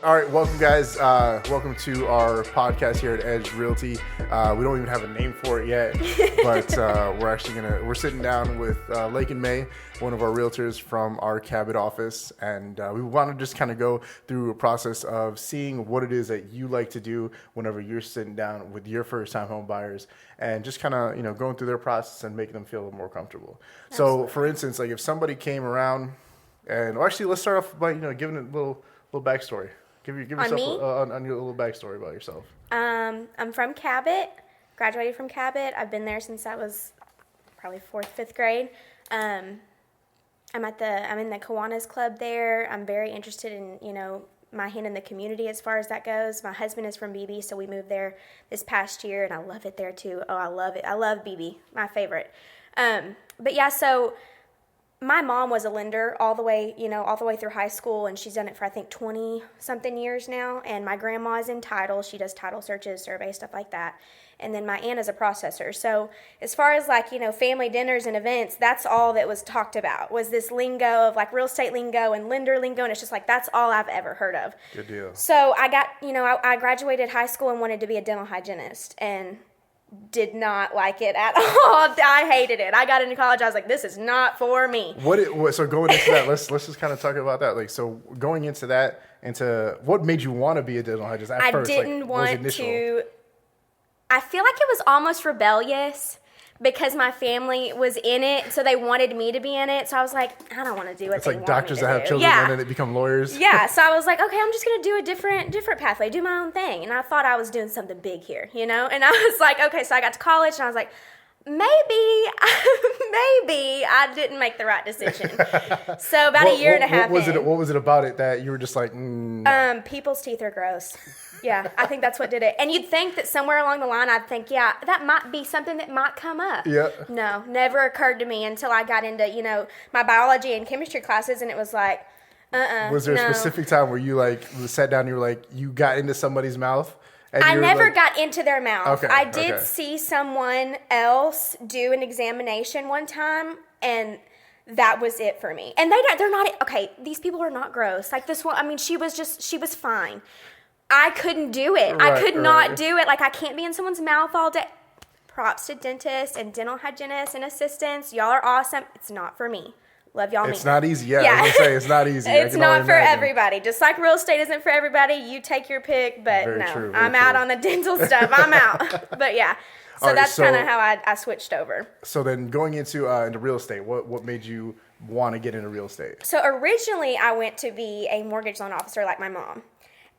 All right, welcome guys. Welcome to our podcast here at Edge Realty. We don't even have a name for it yet, but we're sitting down with Laiken May, one of our realtors from our Cabot office, and we want to just kind of go through a process of seeing what it is that you like to do whenever you're sitting down with your first-time home buyers, and just kind of going through their process and making them feel a little more comfortable. Absolutely. So, for instance, like if somebody came around, actually let's start off by giving a little backstory. Give yourself on your little backstory about yourself. I'm from Cabot, graduated from Cabot. I've been there since I was probably 4th, 5th grade. I'm in the Kiwanis Club there. I'm very interested in, my hand in the community as far as that goes. My husband is from BB, so we moved there this past year, and I love it there too. Oh, I love it. I love BB, my favorite. But yeah, so my mom was a lender all the way through high school, and she's done it for, I think, 20-something years now. And my grandma is in title. She does title searches, surveys, stuff like that. And then my aunt is a processor. So as far as, family dinners and events, that's all that was talked about, was this lingo of, real estate lingo and lender lingo, and it's just, that's all I've ever heard of. Good deal. So I got, I graduated high school and wanted to be a dental hygienist, and did not like it at all. I hated it. I got into college. I was like, this is not for me. So going into that, let's just kind of talk about that. So going into that, what made you want to be a dental hygienist at first? I didn't want to. I feel like it was almost rebellious because my family was in it, so they wanted me to be in it. So I was like, I don't want to do what they want me to do. It's like doctors that have children and then they become lawyers. Yeah, so I was like, okay, I'm just going to do a different pathway, do my own thing. And I thought I was doing something big here, And I was like, okay, so I got to college, and I was like, maybe I didn't make the right decision. So about a year and a half in. What was it about it that you were just like, no. People's teeth are gross. Yeah, I think that's what did it. And you'd think that somewhere along the line, I'd think, yeah, that might be something that might come up. Yeah. No, never occurred to me until I got into, my biology and chemistry classes, and it was like, Was there a specific time where you sat down and you were like, you got into somebody's mouth? I never got into their mouth. Okay, I did see someone else do an examination one time, and that was it for me. And they're not, okay, these people are not gross. Like this one, she was fine. I couldn't do it. Right, I could not do it. I can't be in someone's mouth all day. Props to dentists and dental hygienists and assistants. Y'all are awesome. It's not for me. Love y'all. It's not easy. Yeah, I was gonna say it's not easy. It's not for everybody. Just like real estate isn't for everybody. You take your pick, but very no, true, I'm out on the dental stuff. I'm out. But yeah, so that's kind of how I switched over. So then going into real estate, what made you want to get into real estate? So originally I went to be a mortgage loan officer like my mom.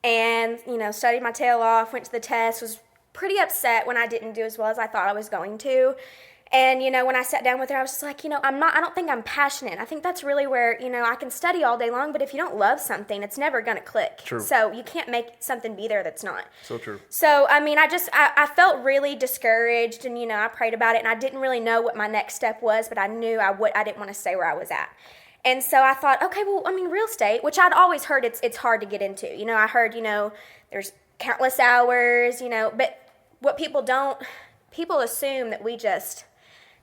And, studied my tail off, went to the test, was pretty upset when I didn't do as well as I thought I was going to. And, when I sat down with her, I was just like, I don't think I'm passionate. I think that's really where, I can study all day long, but if you don't love something, it's never going to click. True. So you can't make something be there that's not. So true. So, I felt really discouraged, and, I prayed about it, and I didn't really know what my next step was, but I knew I didn't want to stay where I was at. And so I thought, okay, well, real estate, which I'd always heard it's hard to get into. I heard, there's countless hours, but what people assume that we just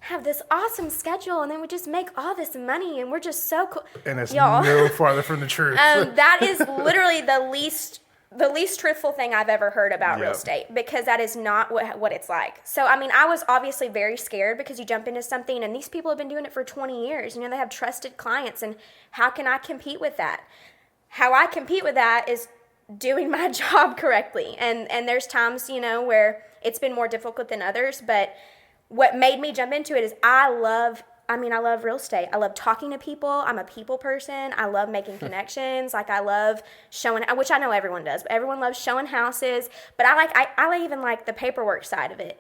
have this awesome schedule and then we just make all this money and we're just so cool. And it's no farther from the truth. That is literally the least truthful thing I've ever heard about real estate, because that is not what it's like. So, I was obviously very scared, because you jump into something and these people have been doing it for 20 years. They have trusted clients, and how can I compete with that? How I compete with that is doing my job correctly. And there's times, where it's been more difficult than others, but what made me jump into it is I love real estate. I love talking to people. I'm a people person. I love making connections. I love showing, which I know everyone does, but everyone loves showing houses. But I even like the paperwork side of it,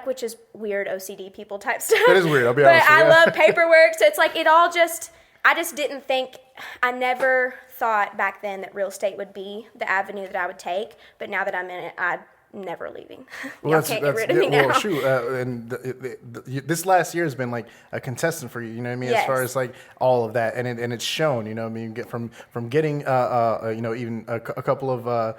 which is weird OCD people type stuff. That is weird, I'll be honest. But I love paperwork. So it's I just didn't think, I never thought back then that real estate would be the avenue that I would take. But now that I'm in it, I'm never leaving. Y'all can't get rid of me now. Well, shoot, and this last year has been a contestant for you. You know what I mean? Yes. As far as all of that, and it's shown. You know what I mean? Get from getting even a couple of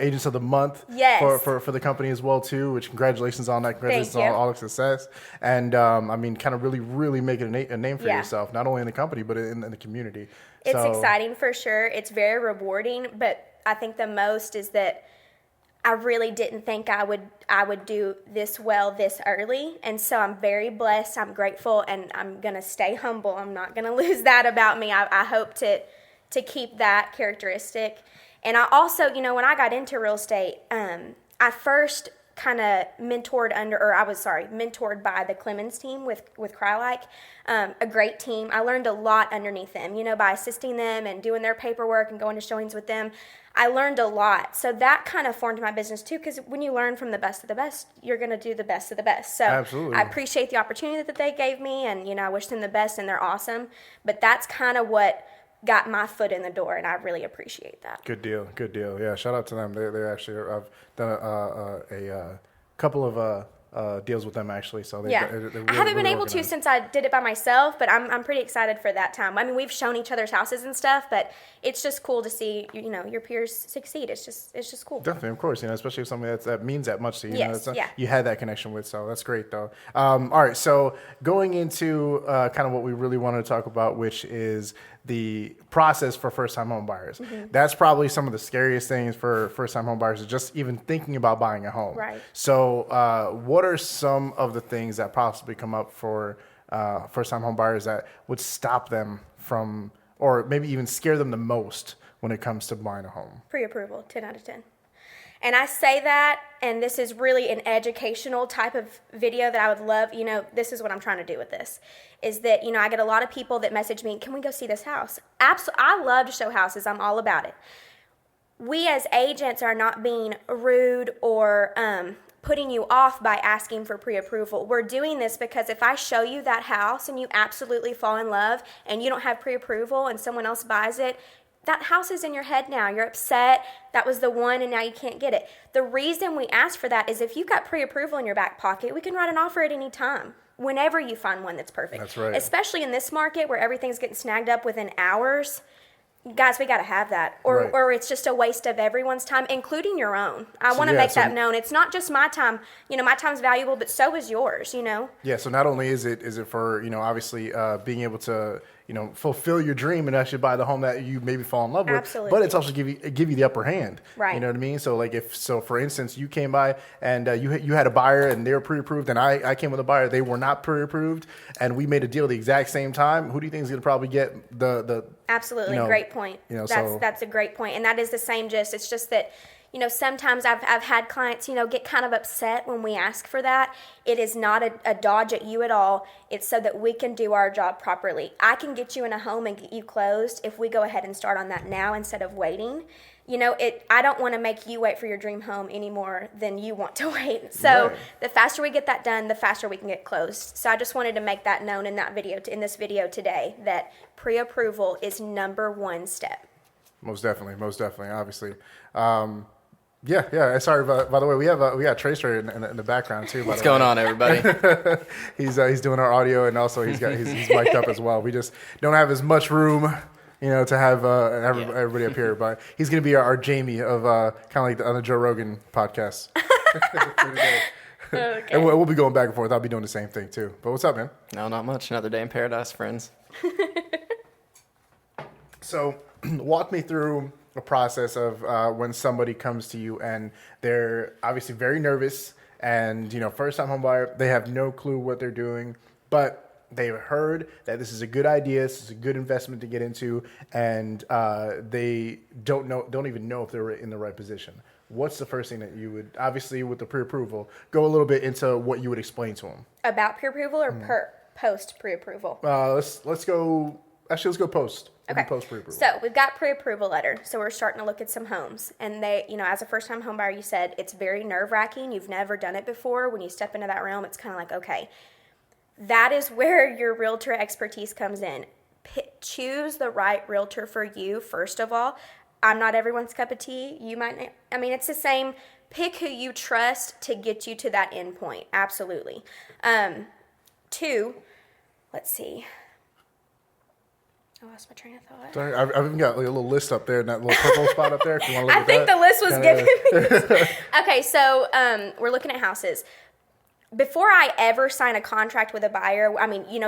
Agents of the Month for the company as well too. Which congratulations on that. Congratulations on all the success, and kind of really making a name for yourself, not only in the company but in the community. It's exciting for sure. It's very rewarding, but I think the most is that I really didn't think I would do this well this early. And so I'm very blessed. I'm grateful, and I'm going to stay humble. I'm not going to lose that about me. I hope to keep that characteristic. And I also, when I got into real estate, I first kind of mentored by the Clemens team with Like, a great team. I learned a lot underneath them, by assisting them and doing their paperwork and going to showings with them. I learned a lot. So that kind of formed my business too, because when you learn from the best of the best, you're going to do the best of the best. So Absolutely. I appreciate the opportunity that they gave me, and, I wish them the best, and they're awesome. But that's kind of what got my foot in the door, and I really appreciate that. Good deal. Yeah, shout out to them. They actually, I've done a couple of deals with them actually. So they're really, I haven't been really able to organized. since I did it by myself, but I'm pretty excited for that time. I mean, we've shown each other's houses and stuff, but it's just cool to see your peers succeed. It's just cool. Definitely, of course, especially if somebody that means that much to you. Yes, You had that connection with, so that's great though. All right, so going into kind of what we really wanted to talk about, which is the process for first-time home buyers. Mm-hmm. That's probably some of the scariest things for first-time home buyers, is just even thinking about buying a home. Right. So what are some of the things that possibly come up for first-time home buyers that would stop them from, or maybe even scare them the most when it comes to buying a home? Pre-approval, 10 out of 10. And I say that, and this is really an educational type of video that I would love, this is what I'm trying to do with this, is that, I get a lot of people that message me, can we go see this house? Absolutely. I love to show houses. I'm all about it. We as agents are not being rude or putting you off by asking for pre-approval. We're doing this because if I show you that house and you absolutely fall in love and you don't have pre-approval and someone else buys it, that house is in your head now. You're upset. That was the one, and now you can't get it. The reason we ask for that is if you've got pre-approval in your back pocket, we can write an offer at any time, whenever you find one that's perfect. That's right. Especially in this market where everything's getting snagged up within hours. Guys, we got to have that, or it's just a waste of everyone's time, including your own. I want to make that known. It's not just my time. My time's valuable, but so is yours. Yeah. So not only is it for obviously being able to fulfill your dream and actually buy the home that you maybe fall in love with, Absolutely. but it's also give you the upper hand. Right. You know what I mean? So for instance, you came by and you had a buyer and they were pre-approved, and I came with a buyer, they were not pre-approved, and we made a deal at the exact same time. Who do you think is going to probably get the Absolutely. Great point. That's a great point. And that is the same gist. It's just that, sometimes I've had clients, get kind of upset when we ask for that. It is not a dodge at you at all. It's so that we can do our job properly. I can get you in a home and get you closed if we go ahead and start on that now instead of waiting. I don't want to make you wait for your dream home any more than you want to wait. So The faster we get that done, the faster we can get closed. So I just wanted to make that known in in this video today, that pre-approval is number one step. Most definitely, obviously. Yeah. Sorry, by the way, we got Tracer in the background too. What's going on, everybody? He's doing our audio, and also he's mic'd up as well. We just don't have as much room, to have everybody up here. But he's going to be our Jamie of kind of like on the Joe Rogan podcast. Okay. And we'll be going back and forth. I'll be doing the same thing too. But what's up, man? No, not much. Another day in paradise, friends. So, walk me through a process of when somebody comes to you and they're obviously very nervous and, first-time home buyer, they have no clue what they're doing, but they've heard that this is a good idea, this is a good investment to get into, and they don't even know if they're in the right position. What's the first thing that you would, obviously with the pre-approval, go a little bit into what you would explain to them? About pre-approval or post pre-approval? Let's go post. Okay. Post pre-approval. So we've got pre-approval letter. So we're starting to look at some homes. And they, as a first-time home buyer, you said it's very nerve-wracking. You've never done it before. When you step into that realm, it's kind of like, okay, that is where your realtor expertise comes in. Choose the right realtor for you, first of all. I'm not everyone's cup of tea. You might, it's the same. Pick who you trust to get you to that end point. Absolutely. 2, let's see. I lost my train of thought. Sorry, I've even got like a little list up there in that little purple spot up there. If you want to look I at think that. the list was giving me this. Okay, so we're looking at houses. Before I ever sign a contract with a buyer,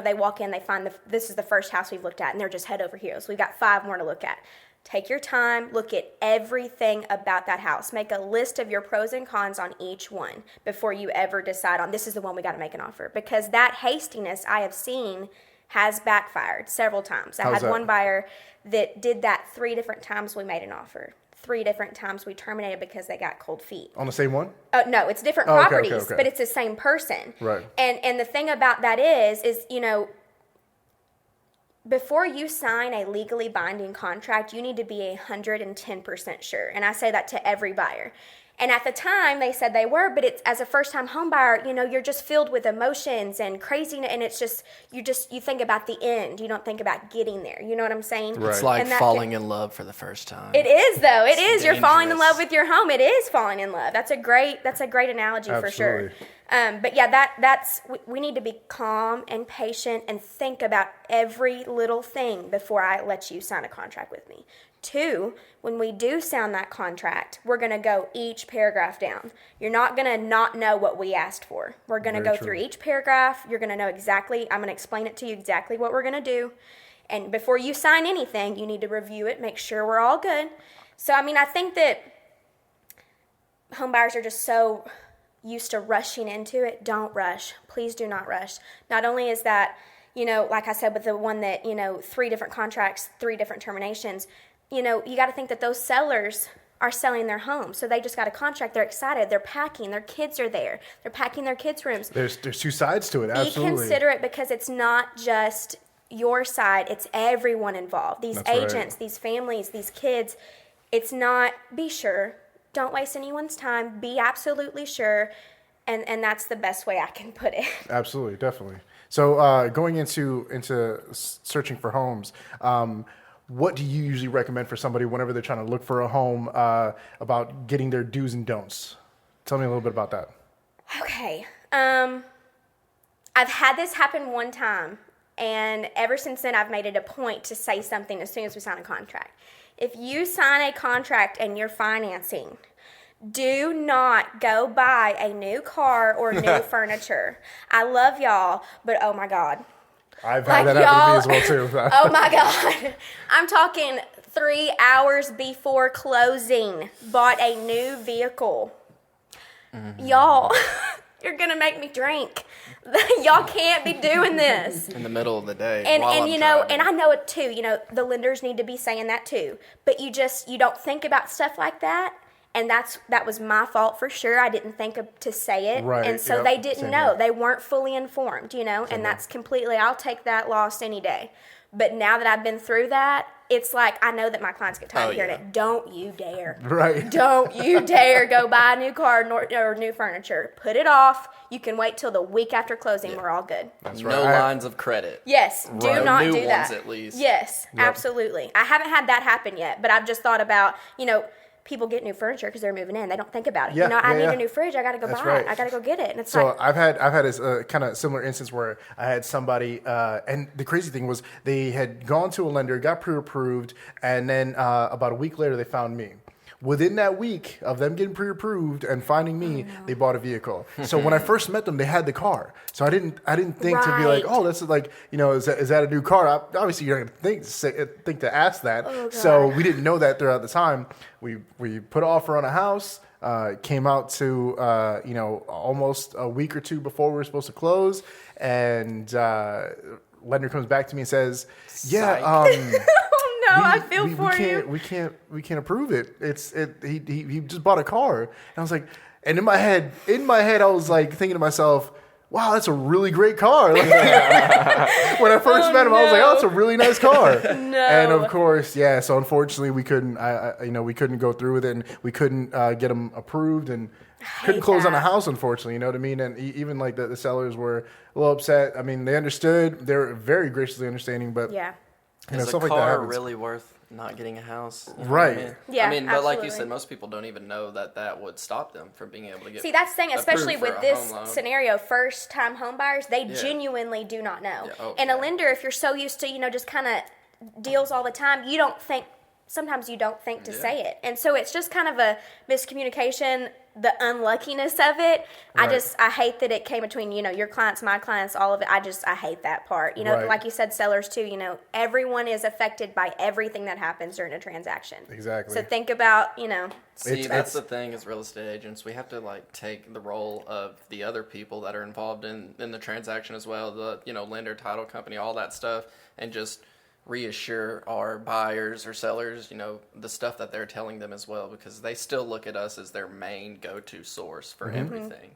they walk in, they find this is the first house we've looked at, and they're just head over heels. We've got 5 more to look at. Take your time, look at everything about that house. Make a list of your pros and cons on each one before you ever decide on this is the one we got to make an offer. Because that hastiness I have seen has backfired several times. I had one buyer that did that 3 different times we made an offer. 3 different times we terminated because they got cold feet. On the same one? No, it's different properties, but it's the same person. Right. And the thing about that is before you sign a legally binding contract, you need to be 110% sure. And I say that to every buyer. And at the time, they said they were, but it's as a first-time home buyer, you're just filled with emotions and craziness, and it's just you think about the end. You don't think about getting there. You know what I'm saying? Right. It's like falling in love for the first time. It is, though. It is. Dangerous. You're falling in love with your home. It is falling in love. That's a great analogy. Absolutely. For sure. But yeah, that's we need to be calm and patient and think about every little thing before I let you sign a contract with me. 2, when we do sign that contract, we're going to go each paragraph down. You're not going to not know what we asked for. We're going to go through each paragraph. You're going to know exactly, I'm going to explain it to you exactly what we're going to do. And before you sign anything, you need to review it, make sure we're all good. So, I think that home buyers are just so used to rushing into it. Don't rush. Please do not rush. Not only is that, like I said, with the one that, 3 different contracts, 3 different terminations, you got to think that those sellers are selling their home. So they just got a contract. They're excited. They're packing. Their kids are there. They're packing their kids' rooms. There's 2 sides to it, absolutely. Be considerate because it's not just your side. It's everyone involved. These agents, these families, these kids. It's not, be sure. Don't waste anyone's time. Be absolutely sure. And that's the best way I can put it. Absolutely, definitely. So going into searching for homes, what do you usually recommend for somebody whenever they're trying to look for a home about getting their do's and don'ts? Tell me a little bit about that. Okay. I've had this happen one time, and ever since then I've made it a point to say something as soon as we sign a contract. If you sign a contract and you're financing, do not go buy a new car or new furniture. I love y'all, but oh my God. I've had that happen to me as well, too. Oh, my God. I'm talking 3 hours before closing, bought a new vehicle. Mm-hmm. Y'all, you're going to make me drink. Y'all can't be doing this. In the middle of the day. And I know it, too. The lenders need to be saying that, too. But you don't think about stuff like that. And that was my fault for sure. I didn't think to say it. Right. And so they didn't know. They weren't fully informed, and that's completely, I'll take that loss any day. But now that I've been through that, it's like I know that my clients get tired of hearing it. Don't you dare. Right. Don't you dare go buy a new car or new furniture. Put it off. You can wait till the week after closing. We're all good. That's right. No lines of credit. Yes. Do not new do that. Ones at least. Yes, absolutely. I haven't had that happen yet, but I've just thought about, people get new furniture because they're moving in. They don't think about it. I need a new fridge. I got to go buy it. I got to go get it. And it's I've had a kind of similar instance where I had somebody, and the crazy thing was they had gone to a lender, got pre-approved, and then about a week later they found me. Within that week of them getting pre-approved and finding me, they bought a vehicle. So when I first met them, they had the car. So I didn't think to be like, oh, that's like, is that a new car? Obviously, you're not going to think to ask that. Oh, so we didn't know that throughout the time. We put an offer on a house. Came out to almost a week or 2 before we were supposed to close, and lender comes back to me and says, I feel for you. We can't approve it. He just bought a car. And I was like, and in my head I was like thinking to myself, wow, that's a really great car. Like, when I first met him, I was like, oh, it's a really nice car. No. And of course, so unfortunately we couldn't, we couldn't go through with it, and we couldn't get them approved, and couldn't close on a house, unfortunately, you know what I mean? And even like the sellers were a little upset. I mean, they understood. They were very graciously understanding, but is stuff a like that car happens. really worth not getting a house? Right. What I mean? Yeah, but like you said, most people don't even know that would stop them from being able to get. See, that's the thing, especially with this home loan. scenario, first-time home buyers, they genuinely do not know. And a lender, if you're so used to, just kind of deals all the time, you don't think sometimes you don't think to say it. And so it's just kind of a miscommunication, the unluckiness of it. Right. I hate that it came between, your clients, my clients, all of it. I hate that part. Right. Like you said, sellers too, everyone is affected by everything that happens during a transaction. Exactly. So think about, See, that's the thing as real estate agents. We have to take the role of the other people that are involved in the transaction as well, the lender, title company, all that stuff, and just reassure our buyers or sellers, the stuff that they're telling them as well, because they still look at us as their main go-to source for everything,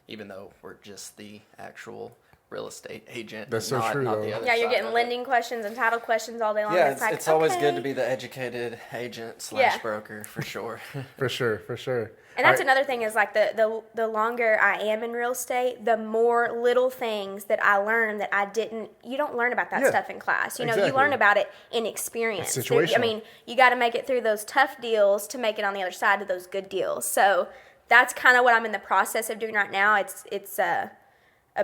even though we're just the actual real estate agent. That's so true, though. Yeah, you're getting lending questions and title questions all day long. Yeah, it's always good to be the educated agent / broker, for sure. For sure. And that's another thing is the longer I am in real estate, the more little things that I learn that you don't learn about that stuff in class. You learn about it in experience. It's situational. You got to make it through those tough deals to make it on the other side of those good deals. So that's kind of what I'm in the process of doing right now. It's a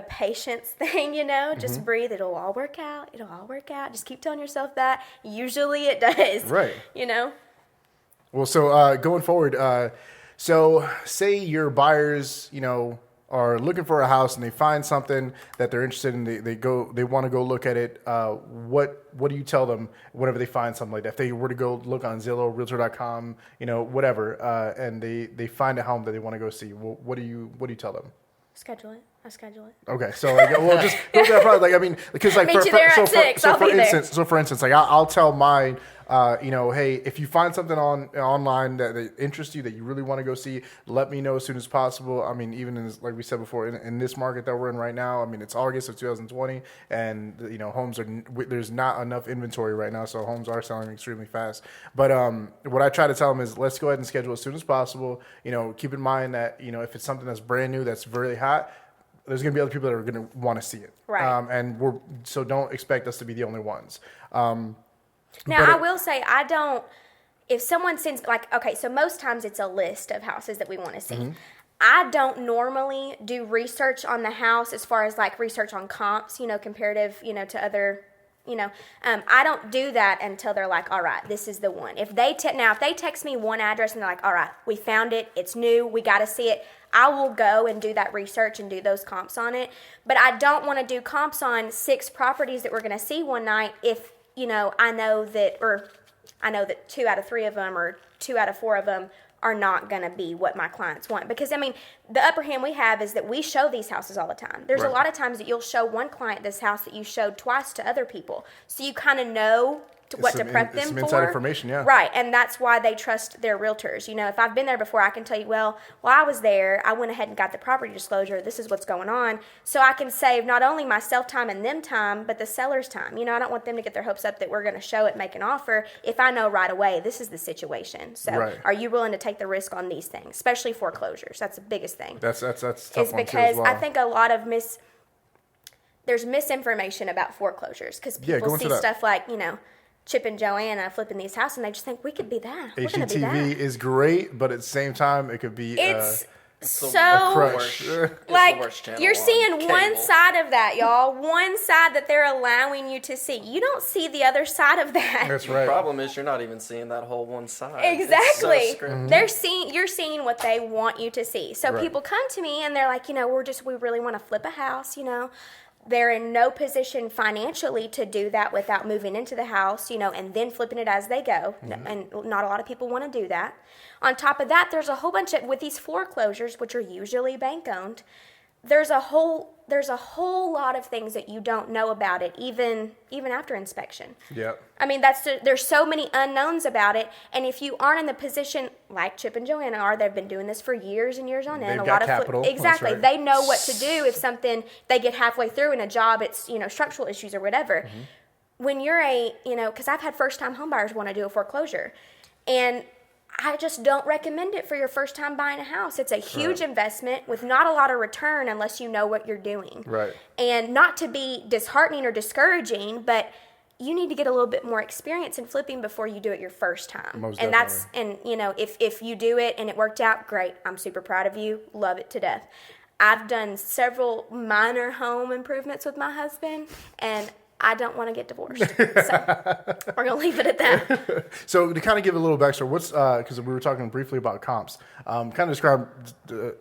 patience thing, just breathe. It'll all work out. Just keep telling yourself that. Usually it does. Right. Well, so going forward, so say your buyers, are looking for a house and they find something that they're interested in. They want to go look at it. What do you tell them whenever they find something like that? If they were to go look on Zillow, Realtor.com, whatever, and they find a home that they want to go see, what do you tell them? schedule it. I schedule it. Okay, so just go to that product. Because Meet you there at 6. I'll be there. So for instance, I'll tell mine, hey, if you find something online that interests you that you really want to go see, let me know as soon as possible. Even in this, like we said before, in this market that we're in right now, it's August of 2020, and homes there's not enough inventory right now, so homes are selling extremely fast. But what I try to tell them is let's go ahead and schedule as soon as possible. Keep in mind that if it's something that's brand new, that's really hot, there's going to be other people that are going to want to see it. Right. So don't expect us to be the only ones. Now, I will say, if someone sends, so most times it's a list of houses that we want to see. Mm-hmm. I don't normally do research on the house as far as research on comps, comparative, to other, I don't do that until they're like, all right, this is the one. If they text me one address and they're like, all right, we found it, it's new, we got to see it, I will go and do that research and do those comps on it. But I don't want to do comps on 6 properties that we're going to see one night if, I know that 2 out of 3 of them or 2 out of 4 of them are not going to be what my clients want. Because, the upper hand we have is that we show these houses all the time. There's a lot of times that you'll show one client this house that you showed twice to other people. So you kind of know what to prep them for. Some inside information, yeah. Right, and that's why they trust their realtors. If I've been there before, I can tell you, well, while I was there, I went ahead and got the property disclosure. This is what's going on. So I can save not only myself time and them time, but the seller's time. I don't want them to get their hopes up that we're going to show it, make an offer, if I know right away this is the situation. So Are you willing to take the risk on these things, especially foreclosures? That's the biggest thing. That's tough is one because too as well. I think a lot of there's misinformation about foreclosures because people see stuff like, Chip and Joanna flipping these houses, and they just think we could be that. We're going to be that. HGTV is great, but at the same time, it could be it's so a crush. You're seeing one side of that, y'all. One side that they're allowing you to see. You don't see the other side of that. That's right. The problem is you're not even seeing that whole one side. Exactly. So you're seeing what they want you to see. So people come to me and they're like, we really want to flip a house, They're in no position financially to do that without moving into the house, and then flipping it as they go. Mm-hmm. And not a lot of people want to do that. On top of that, there's a whole bunch with these foreclosures, which are usually bank owned. There's a whole lot of things that you don't know about it, even after inspection. Yep. There's so many unknowns about it, and if you aren't in the position like Chip and Joanna are, they've been doing this for years and years on end. They've got capital. Exactly. They know what to do if something they get halfway through in a job, it's structural issues or whatever. Mm-hmm. When you're because I've had first time homebuyers want to do a foreclosure, and I just don't recommend it for your first time buying a house. It's a huge investment with not a lot of return unless you know what you're doing. Right. And not to be disheartening or discouraging, but you need to get a little bit more experience in flipping before you do it your first time. Most and definitely. If you do it and it worked out, great. I'm super proud of you. Love it to death. I've done several minor home improvements with my husband, and I don't want to get divorced. So we're going to leave it at that. So to kind of give a little backstory, what's, because we were talking briefly about comps, kind of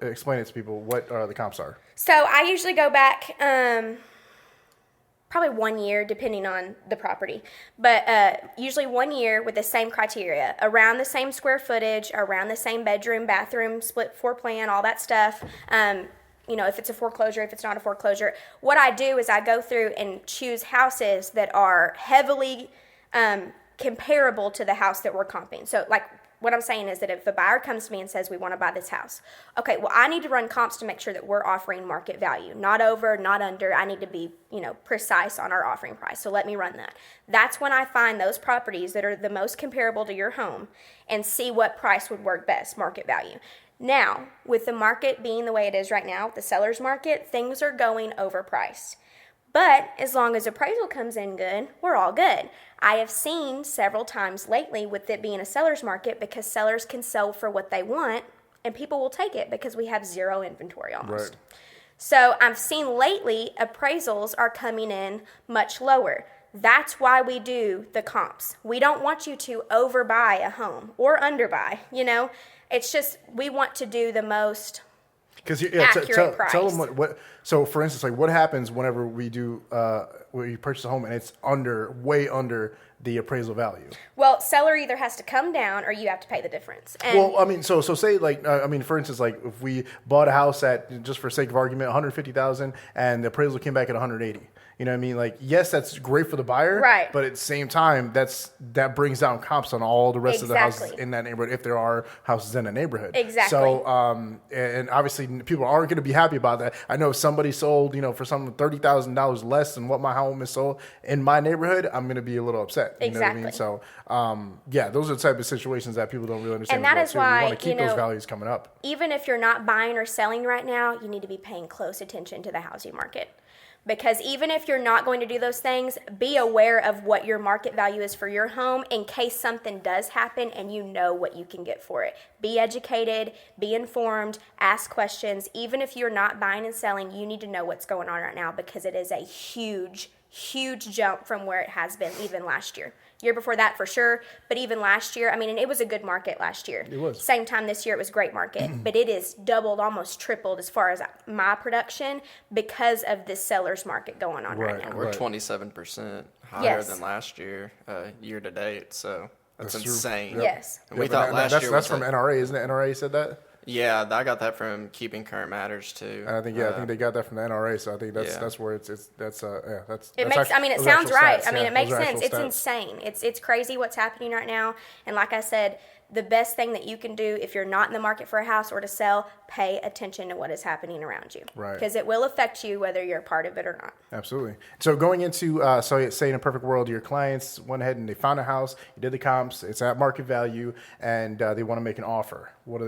explain it to people what the comps are. So I usually go back probably 1 year, depending on the property. But usually 1 year with the same criteria, around the same square footage, around the same bedroom, bathroom, split floor plan, all that stuff. If it's a foreclosure, if it's not a foreclosure. What I do is I go through and choose houses that are heavily comparable to the house that we're comping. So, like, what I'm saying is that if a buyer comes to me and says, we want to buy this house, okay, well, I need to run comps to make sure that we're offering market value. Not over, not under. I need to be, precise on our offering price. So let me run that. That's when I find those properties that are the most comparable to your home and see what price would work best, market value. Now, with the market being the way it is right now, the seller's market, things are going overpriced. But as long as appraisal comes in good, we're all good. I have seen several times lately with it being a seller's market because sellers can sell for what they want and people will take it because we have zero inventory almost. Right. So I've seen lately appraisals are coming in much lower. That's why we do the comps. We don't want you to overbuy a home or underbuy, It's just we want to do the most accurate price. Tell them what. So, for instance, like what happens whenever we do when you purchase a home and it's way under the appraisal value? Well, seller either has to come down or you have to pay the difference. And so say like for instance, like if we bought a house at, just for sake of argument, $150,000 and the appraisal came back at $180,000. You know what I mean? Like, yes, that's great for the buyer, right? But at the same time, that brings down comps on all the rest of the houses in that neighborhood, if there are houses in a neighborhood. Exactly. So, and obviously, people aren't going to be happy about that. I know if somebody sold, for something $30,000 less than what my home is sold in my neighborhood, I'm going to be a little upset. You exactly. know what I mean? So, those are the type of situations that people don't really understand. And that is why we want to keep those values coming up. Even if you're not buying or selling right now, you need to be paying close attention to the housing market. Because even if you're not going to do those things, be aware of what your market value is for your home in case something does happen and you know what you can get for it. Be educated, be informed, ask questions. Even if you're not buying and selling, you need to know what's going on right now because it is a huge jump from where it has been even last year. Year before that for sure, but even last year, and it was a good market last year. It was. Same time this year, it was a great market, but it is doubled, almost tripled as far as my production because of this seller's market going on right now. We're 27% higher than last year, year to date, so that's insane. Yep. Yes. And we thought last year that's from NRA, isn't it? NRA said that? Yeah, I got that from Keeping Current Matters too. I think they got that from the NRA, so I think that's where it sounds right. It makes sense. It's stats. insane. It's crazy what's happening right now. And like I said, the best thing that you can do if you're not in the market for a house or to sell, pay attention to what is happening around you. Right. Because it will affect you whether you're a part of it or not. Absolutely. So going into, say in a perfect world, your clients went ahead and they found a house, you did the comps, it's at market value, and they want to make an offer. What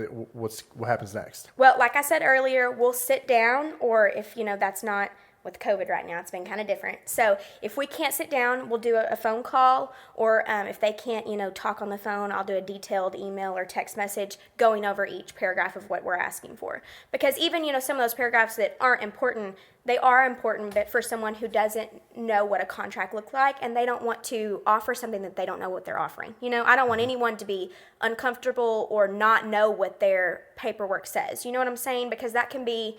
happens next? Well, like I said earlier, we'll sit down, or if that's not. With COVID right now, it's been kind of different. So if we can't sit down, we'll do a phone call, or if they can't, talk on the phone, I'll do a detailed email or text message going over each paragraph of what we're asking for. Because even, some of those paragraphs that aren't important, they are important, but for someone who doesn't know what a contract looks like and they don't want to offer something that they don't know what they're offering. I don't want anyone to be uncomfortable or not know what their paperwork says. You know what I'm saying? Because that can be...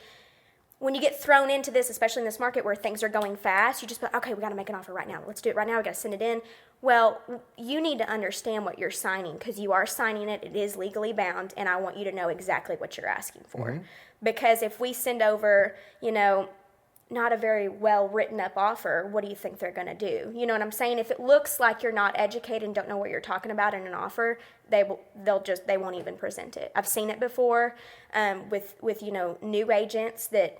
When you get thrown into this, especially in this market where things are going fast, you just go, okay, we got to make an offer right now. Let's do it right now. We got to send it in. Well, you need to understand what you're signing because you are signing it. It is legally bound, and I want you to know exactly what you're asking for. Mm-hmm. Because if we send over, not a very well written up offer, what do you think they're going to do? You know what I'm saying? If it looks like you're not educated and don't know what you're talking about in an offer, they won't even present it. I've seen it before with new agents that.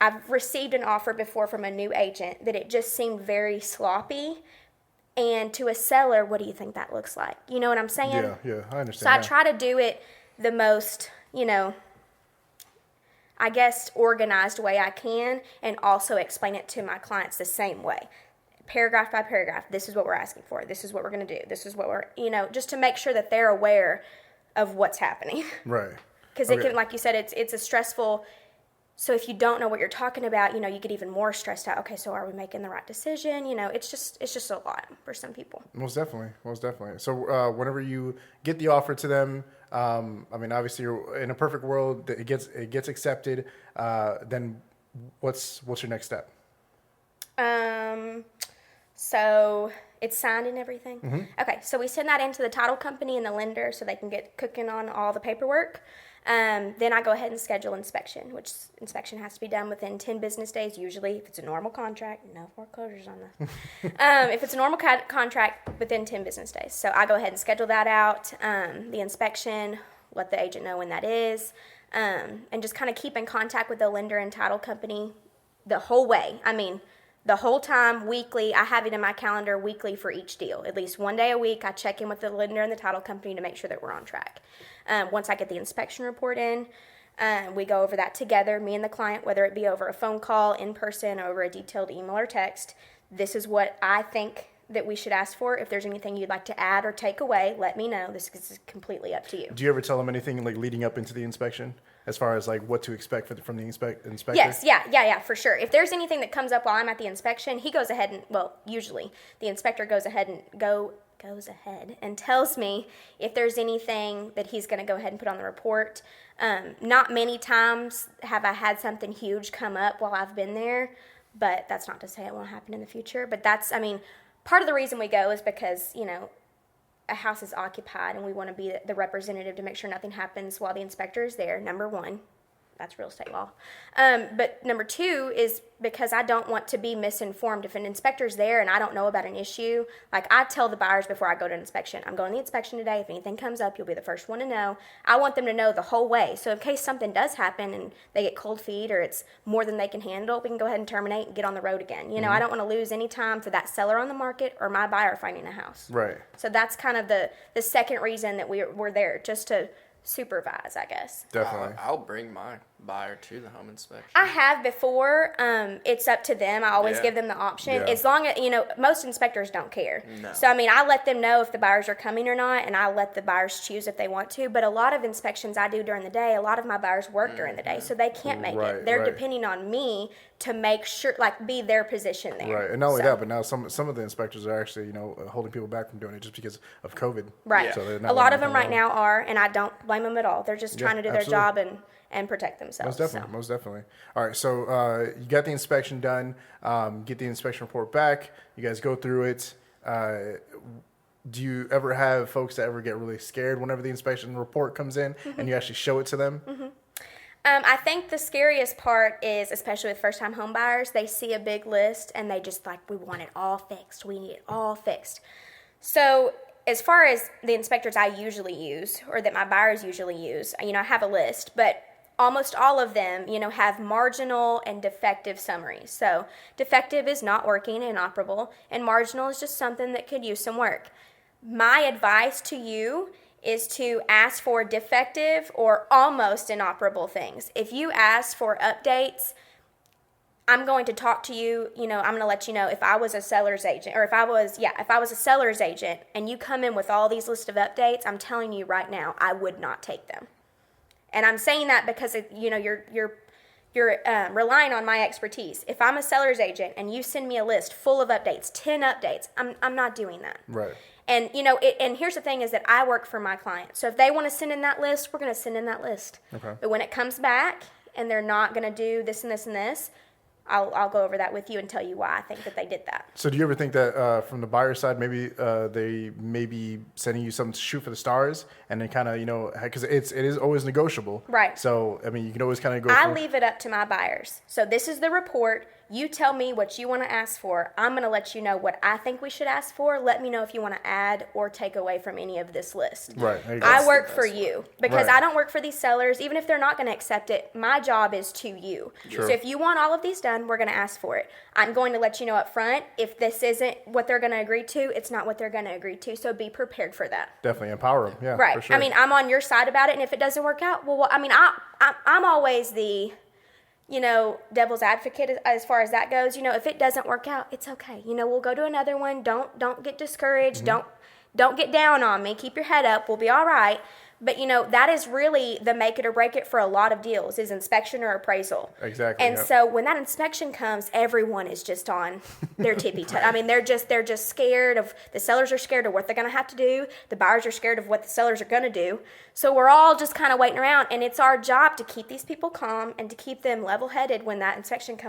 I've received an offer before from a new agent that it just seemed very sloppy. And to a seller, what do you think that looks like? You know what I'm saying? Yeah, I understand. So I try to do it the most, I guess, organized way I can and also explain it to my clients the same way. Paragraph by paragraph, this is what we're asking for. This is what we're going to do. This is what we're, just to make sure that they're aware of what's happening. Right. Because it can, like you said, it's a stressful So if you don't know what you're talking about, you get even more stressed out. Okay, so are we making the right decision? It's just a lot for some people. Most definitely. So whenever you get the offer to them, obviously you're in a perfect world, it gets accepted. Then what's your next step? So it's signed and everything. Mm-hmm. Okay, so we send that into the title company and the lender so they can get cooking on all the paperwork. Then I go ahead and schedule inspection, which inspection has to be done within 10 business days, usually, if it's a normal contract. No foreclosures on this. If it's a normal contract, within 10 business days. So I go ahead and schedule that out, the inspection, let the agent know when that is, and just kind of keep in contact with the lender and title company the whole way. The whole time, weekly. I have it in my calendar weekly for each deal. At least one day a week, I check in with the lender and the title company to make sure that we're on track. Once I get the inspection report in, we go over that together, me and the client, whether it be over a phone call, in person, or over a detailed email or text. This is what I think that we should ask for. If there's anything you'd like to add or take away, let me know. This is completely up to you. Do you ever tell them anything like leading up into the inspection, as far as like what to expect from the inspector? Yes, yeah, for sure. If there's anything that comes up while I'm at the inspection, he goes ahead and, usually the inspector goes ahead and tells me if there's anything that he's going to go ahead and put on the report. Not many times have I had something huge come up while I've been there, but that's not to say it won't happen in the future. But that's, part of the reason we go is because, a house is occupied and we want to be the representative to make sure nothing happens while the inspector is there, number one. That's real estate law. But number two is because I don't want to be misinformed. If an inspector's there and I don't know about an issue, like I tell the buyers before I go to an inspection, I'm going to the inspection today. If anything comes up, you'll be the first one to know. I want them to know the whole way. So in case something does happen and they get cold feet or it's more than they can handle, we can go ahead and terminate and get on the road again. I don't want to lose any time for that seller on the market or my buyer finding a house. Right. So that's kind of the second reason that we're there, just to supervise, I guess. Definitely. I'll bring my buyer to the home inspection. I have before. It's up to them. I always give them the option. Yeah. As long as, most inspectors don't care. No. So, I let them know if the buyers are coming or not, and I let the buyers choose if they want to. But a lot of inspections I do during the day, a lot of my buyers work during the day, so they can't make it. They're depending on me to make sure, be their position there. Right. And not only that, but now some of the inspectors are actually, holding people back from doing it just because of COVID. Right. Yeah. So a lot of them right now are, and I don't blame them at all. They're just trying to do their job and protect themselves. Most definitely. All right, so you got the inspection done, get the inspection report back, you guys go through it. Do you ever have folks that ever get really scared whenever the inspection report comes in and you actually show it to them? Mm-hmm. I think the scariest part is, especially with first-time home buyers, they see a big list and they just we want it all fixed. We need it all fixed. So as far as the inspectors I usually use, or that my buyers usually use, I have a list, but almost all of them, have marginal and defective summaries. So defective is not working, inoperable, and marginal is just something that could use some work. My advice to you is to ask for defective or almost inoperable things. If you ask for updates, I'm going to talk to you, I'm going to let you know if I was a seller's agent, or if I was a seller's agent and you come in with all these list of updates, I'm telling you right now, I would not take them. And I'm saying that because you're relying on my expertise. If I'm a seller's agent and you send me a list full of updates, 10 updates, I'm not doing that. Right. And and here's the thing is that I work for my client. So if they want to send in that list, we're going to send in that list. Okay. But when it comes back and they're not going to do this and this and this, I'll go over that with you and tell you why I think that they did that. So do you ever think that from the buyer side, maybe they may be sending you some shoot for the stars, and then kind of, because it is always negotiable. Right. So, you can always kind of go. I leave it up to my buyers. So this is the report. You tell me what you want to ask for. I'm going to let you know what I think we should ask for. Let me know if you want to add or take away from any of this list. Right. I work for you because I don't work for these sellers. Even if they're not going to accept it, my job is to you. True. So if you want all of these done, we're going to ask for it. I'm going to let you know up front, if this isn't what they're going to agree to, it's not what they're going to agree to. So be prepared for that. Definitely empower them. Yeah. Right. For sure. I'm on your side about it. And if it doesn't work out, I'm always the devil's advocate as far as that goes. If it doesn't work out, it's okay. We'll go to another one. Don't get discouraged. Mm-hmm. Don't get down on me. Keep your head up. We'll be all right. But, that is really the make it or break it for a lot of deals is inspection or appraisal. Exactly. And so when that inspection comes, everyone is just on their tippy toe. I mean, they're just scared of, the sellers are scared of what they're going to have to do. The buyers are scared of what the sellers are going to do. So we're all just kind of waiting around, and it's our job to keep these people calm and to keep them level-headed when that inspection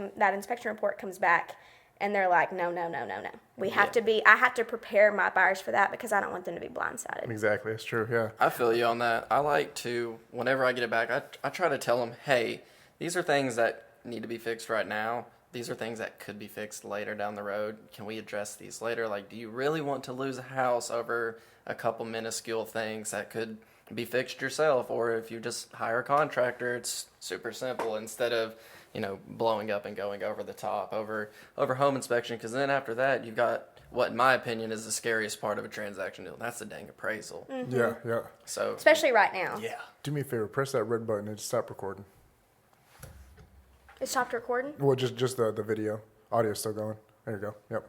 report comes back. And they're like, no. I have to prepare my buyers for that because I don't want them to be blindsided. Exactly. It's true. Yeah. I feel you on that. I like to, whenever I get it back, I try to tell them, hey, these are things that need to be fixed right now. These are things that could be fixed later down the road. Can we address these later? Like, do you really want to lose a house over a couple minuscule things that could be fixed yourself? Or if you just hire a contractor, it's super simple instead of, blowing up and going over the top over home inspection. Because then after that, you've got what, in my opinion, is the scariest part of a transaction deal. That's the dang appraisal. Mm-hmm. Yeah. So especially right now. Yeah. Do me a favor, press that red button and just stop recording. It stopped recording? Well, just the video. Audio's still going. There you go. Yep.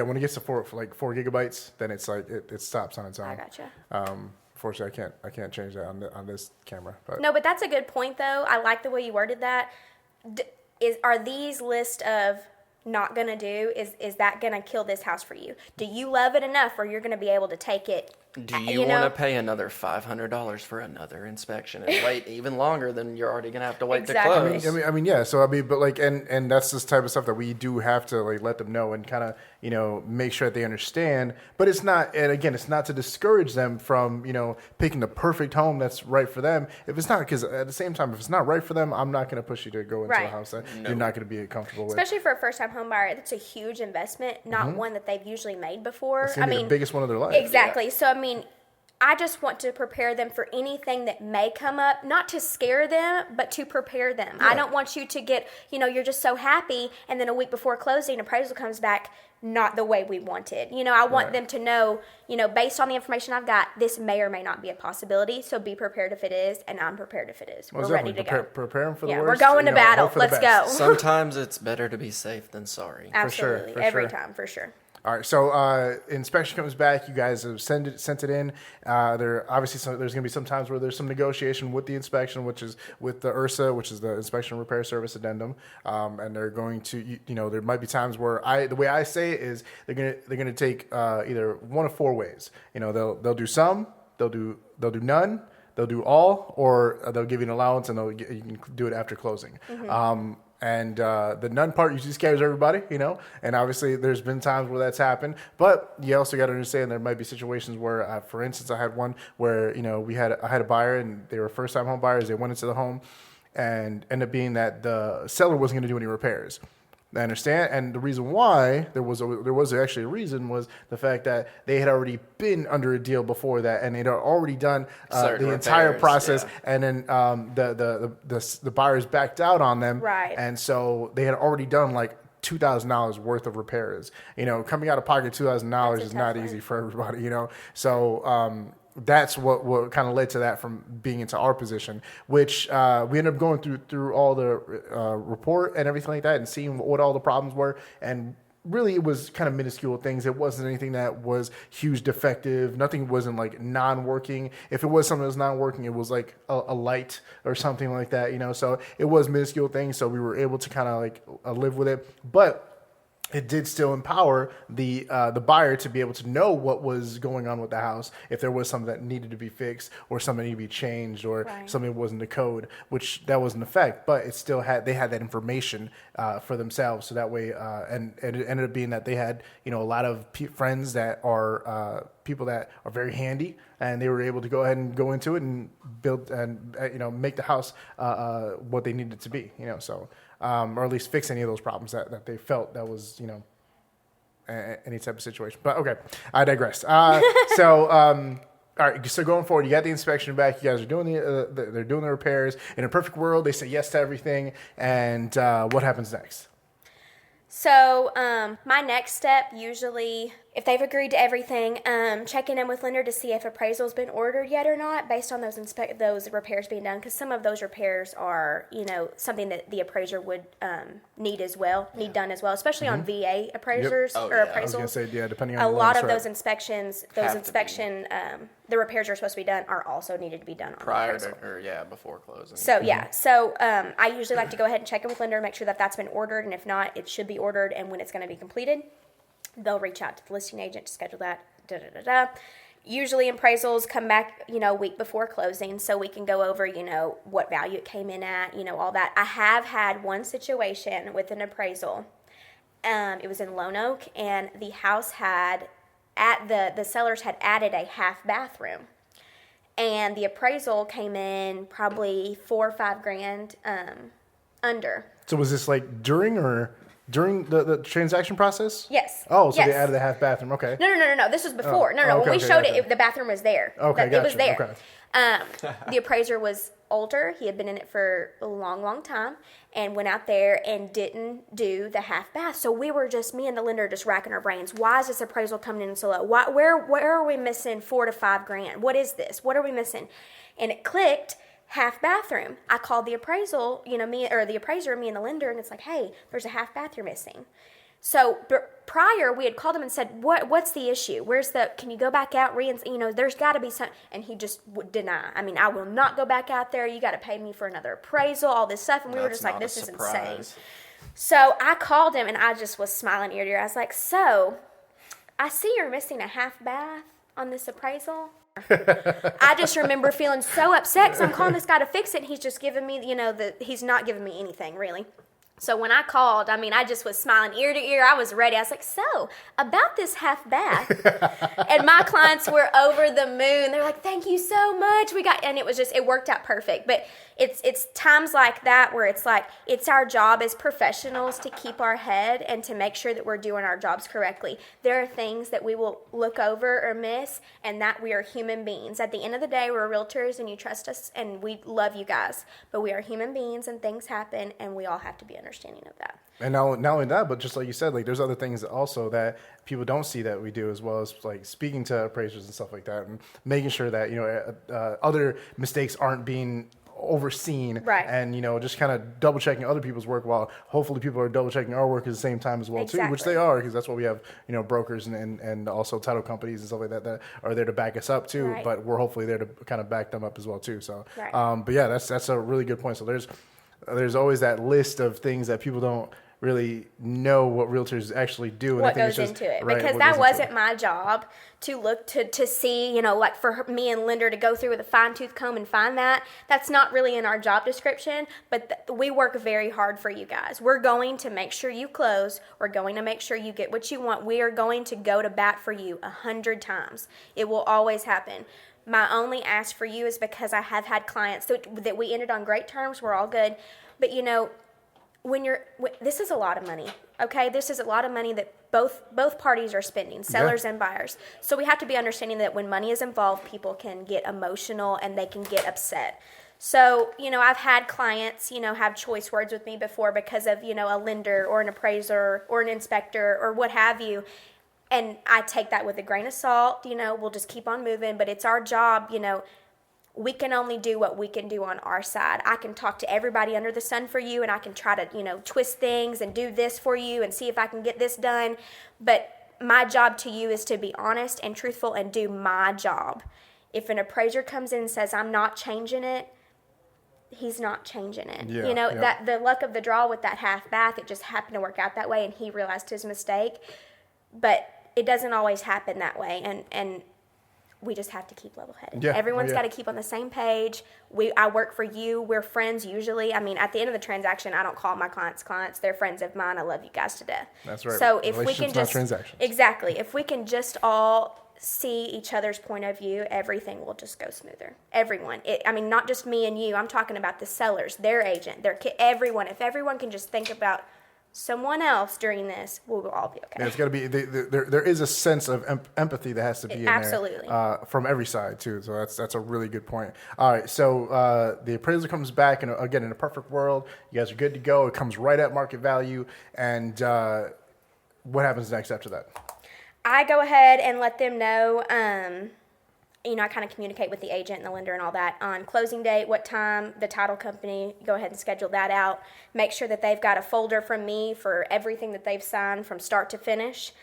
When it gets to 4 gigabytes, then it's like it stops on its own. I gotcha. Unfortunately, I can't change that on this camera. But. No, but that's a good point, though. I like the way you worded that. Are these list of not gonna do? Is that gonna kill this house for you? Do you love it enough where you're gonna be able to take it? Do you want to pay another $500 for another inspection and wait even longer than you're already gonna have to wait to close? I mean, yeah. So but and that's this type of stuff that we do have to let them know and kind of make sure that they understand. But it's not, and again, it's not to discourage them from picking the perfect home that's right for them. If it's not, because at the same time, if it's not right for them, I'm not gonna push you to go into a house that you're not gonna be comfortable with. Especially for a first-time home buyer, it's a huge investment, not one that they've usually made before. It's the biggest one of their life. Exactly. Yeah. So I just want to prepare them for anything that may come up, not to scare them, but to prepare them. Yeah. I don't want you to get, you're just so happy, and then a week before closing, appraisal comes back not the way we wanted. I want them to know, based on the information I've got, this may or may not be a possibility, so be prepared if it is, and I'm prepared if it is. We're ready to go. Prepare them for the worst. We're going to battle. Let's go. Sometimes it's better to be safe than sorry. Absolutely. For Every sure. time, for sure. All right, so inspection comes back. You guys have sent it in. There's going to be some times where there's some negotiation with the inspection, which is with the IRSA, which is the Inspection Repair Service Addendum, and they're going to, there might be times where the way I say it is they're going to take either one of 4 ways. They'll do some, they'll do none, they'll do all, or they'll give you an allowance and you can do it after closing. Mm-hmm. And the none part usually scares everybody, and obviously there's been times where that's happened. But you also got to understand there might be situations where, for instance, I had one where, I had a buyer and they were first-time home buyers. They went into the home and ended up being that the seller wasn't going to do any repairs. I understand, and the reason why there was actually a reason was the fact that they had already been under a deal before that, and they'd already done the entire process, and then the buyers backed out on them, right? And so they had already done like $2,000 worth of repairs. Coming out of pocket $2,000 is not easy for everybody. So. That's what kind of led to that from being into our position, which we ended up going through all the report and everything like that and seeing what all the problems were. And really, it was kind of minuscule things. It wasn't anything that was huge defective. Nothing wasn't like non-working. If it was something that was non-working, it was like a light or something like that, So it was minuscule things. So we were able to kind of live with it. But it did still empower the buyer to be able to know what was going on with the house, if there was something that needed to be fixed or something needed to be changed or something that wasn't the code, which that was in effect, but it still they had that information for themselves. So that way, and it ended up being that they had, a lot of friends that are people that are very handy, and they were able to go ahead and go into it and build and, make the house what they needed it to be, so. Or at least fix any of those problems that they felt that was, any type of situation. But okay, I digress. All right. So going forward, you got the inspection back. You guys are doing they're doing the repairs. In a perfect world, they say yes to everything. And what happens next? So my next step usually if they've agreed to everything, checking in with lender to see if appraisal's been ordered yet or not, based on those repairs being done. Because some of those repairs are, something that the appraiser would need done as well, especially on VA appraisers or appraisals. I was gonna say, depending on a lot of those inspections, the repairs are supposed to be done are also needed to be done on prior appraisal. to before closing. So I usually like to go ahead and check in with lender, make sure that that's been ordered, and if not, it should be ordered. And when it's going to be completed, they'll reach out to the listing agent to schedule that. Usually appraisals come back, a week before closing, so we can go over, what value it came in at, all that. I have had one situation with an appraisal. It was in Lone Oak, and the house had, the sellers had added a half bathroom. And the appraisal came in probably $4 or $5 grand under. So was this like during the transaction process? Yes. Oh, so yes. they added the half bathroom. Okay. No. This was before. When we showed it, the bathroom was there. Okay, It was there. Okay. The appraiser was older. He had been in it for a long, long time, and went out there and didn't do the half bath. So we were me and the lender just racking our brains. Why is this appraisal coming in so low? Where are we missing $4 to $5 grand? What is this? What are we missing? And it clicked. Half bathroom. I called the appraisal, the appraiser, me and the lender, and it's like, hey, there's a half bathroom missing. So prior, we had called him and said, what's the issue? Can you go back out, there's got to be some, and he just would deny. I mean, I will not go back out there. You got to pay me for another appraisal, all this stuff. And we were just like, this is insane. So I called him, and I just was smiling ear to ear. I was like, so I see you're missing a half bath on this appraisal. I just remember feeling so upset because I'm calling this guy to fix it, and he's just giving me, he's not giving me anything, really. So when I called, I just was smiling ear to ear. I was ready. I was like, so, about this half bath. And my clients were over the moon. They're like, thank you so much. And it worked out perfect. But it's times like that where it's like, it's our job as professionals to keep our head and to make sure that we're doing our jobs correctly. There are things that we will look over or miss, and that we are human beings. At the end of the day, we're realtors, and you trust us, and we love you guys. But we are human beings, and things happen, and we all have to be understanding of that. And not only that, but just like you said, like there's other things also that people don't see that we do, as well as like speaking to appraisers and stuff like that, and making sure that other mistakes aren't being overseen, right? And just kind of double checking other people's work, while hopefully people are double checking our work at the same time as well, exactly. too, which they are, because that's what we have, brokers and also title companies and stuff like that are there to back us up too, right. But we're hopefully there to kind of back them up as well too. So, right. But yeah, that's a really good point. So there's always that list of things that people don't really know what realtors actually do. And what goes into it. Right, because that wasn't my job to look to see, like for me and Linda to go through with a fine-tooth comb and find that. That's not really in our job description, but we work very hard for you guys. We're going to make sure you close. We're going to make sure you get what you want. We are going to go to bat for you 100 times. It will always happen. My only ask for you is because I have had clients that we ended on great terms. We're all good. But, this is a lot of money, okay? This is a lot of money that both parties are spending, sellers and buyers. So we have to be understanding that when money is involved, people can get emotional and they can get upset. So, I've had clients, have choice words with me before because of, a lender or an appraiser or an inspector or what have you. And I take that with a grain of salt, we'll just keep on moving. But it's our job, we can only do what we can do on our side. I can talk to everybody under the sun for you, and I can try to, twist things and do this for you and see if I can get this done. But my job to you is to be honest and truthful and do my job. If an appraiser comes in and says, I'm not changing it, he's not changing it. That the luck of the draw with that half bath, it just happened to work out that way, and he realized his mistake. But it doesn't always happen that way, and we just have to keep level-headed. Everyone's got to keep on the same page. I work for you. We're friends usually. At the end of the transaction, I don't call my clients clients. They're friends of mine. I love you guys to death. That's right. So if we can just transactions. Exactly. If we can just all see each other's point of view, everything will just go smoother. Everyone. Not just me and you. I'm talking about the sellers, their agent, everyone. If everyone can just think about someone else during this, we'll all be okay. Yeah, it's got to be, there is a sense of empathy that has to be in absolutely. There from every side too. So that's a really good point. All right, so the appraiser comes back, and again, in a perfect world, you guys are good to go. It comes right at market value, and what happens next after that? I go ahead and let them know, I kind of communicate with the agent and the lender and all that on closing date, what time, the title company, go ahead and schedule that out. Make sure that they've got a folder from me for everything that they've signed from start to finish.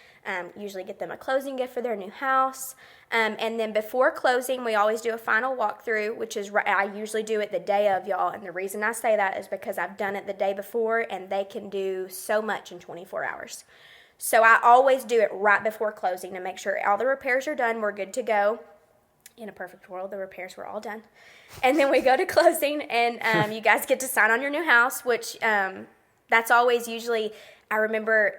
Usually get them a closing gift for their new house. And then before closing, we always do a final walkthrough, which is, I usually do it the day of, y'all. And the reason I say that is because I've done it the day before, and they can do so much in 24 hours. So I always do it right before closing to make sure all the repairs are done, we're good to go. In a perfect world, the repairs were all done. And then we go to closing, and you guys get to sign on your new house, which that's always usually, I remember,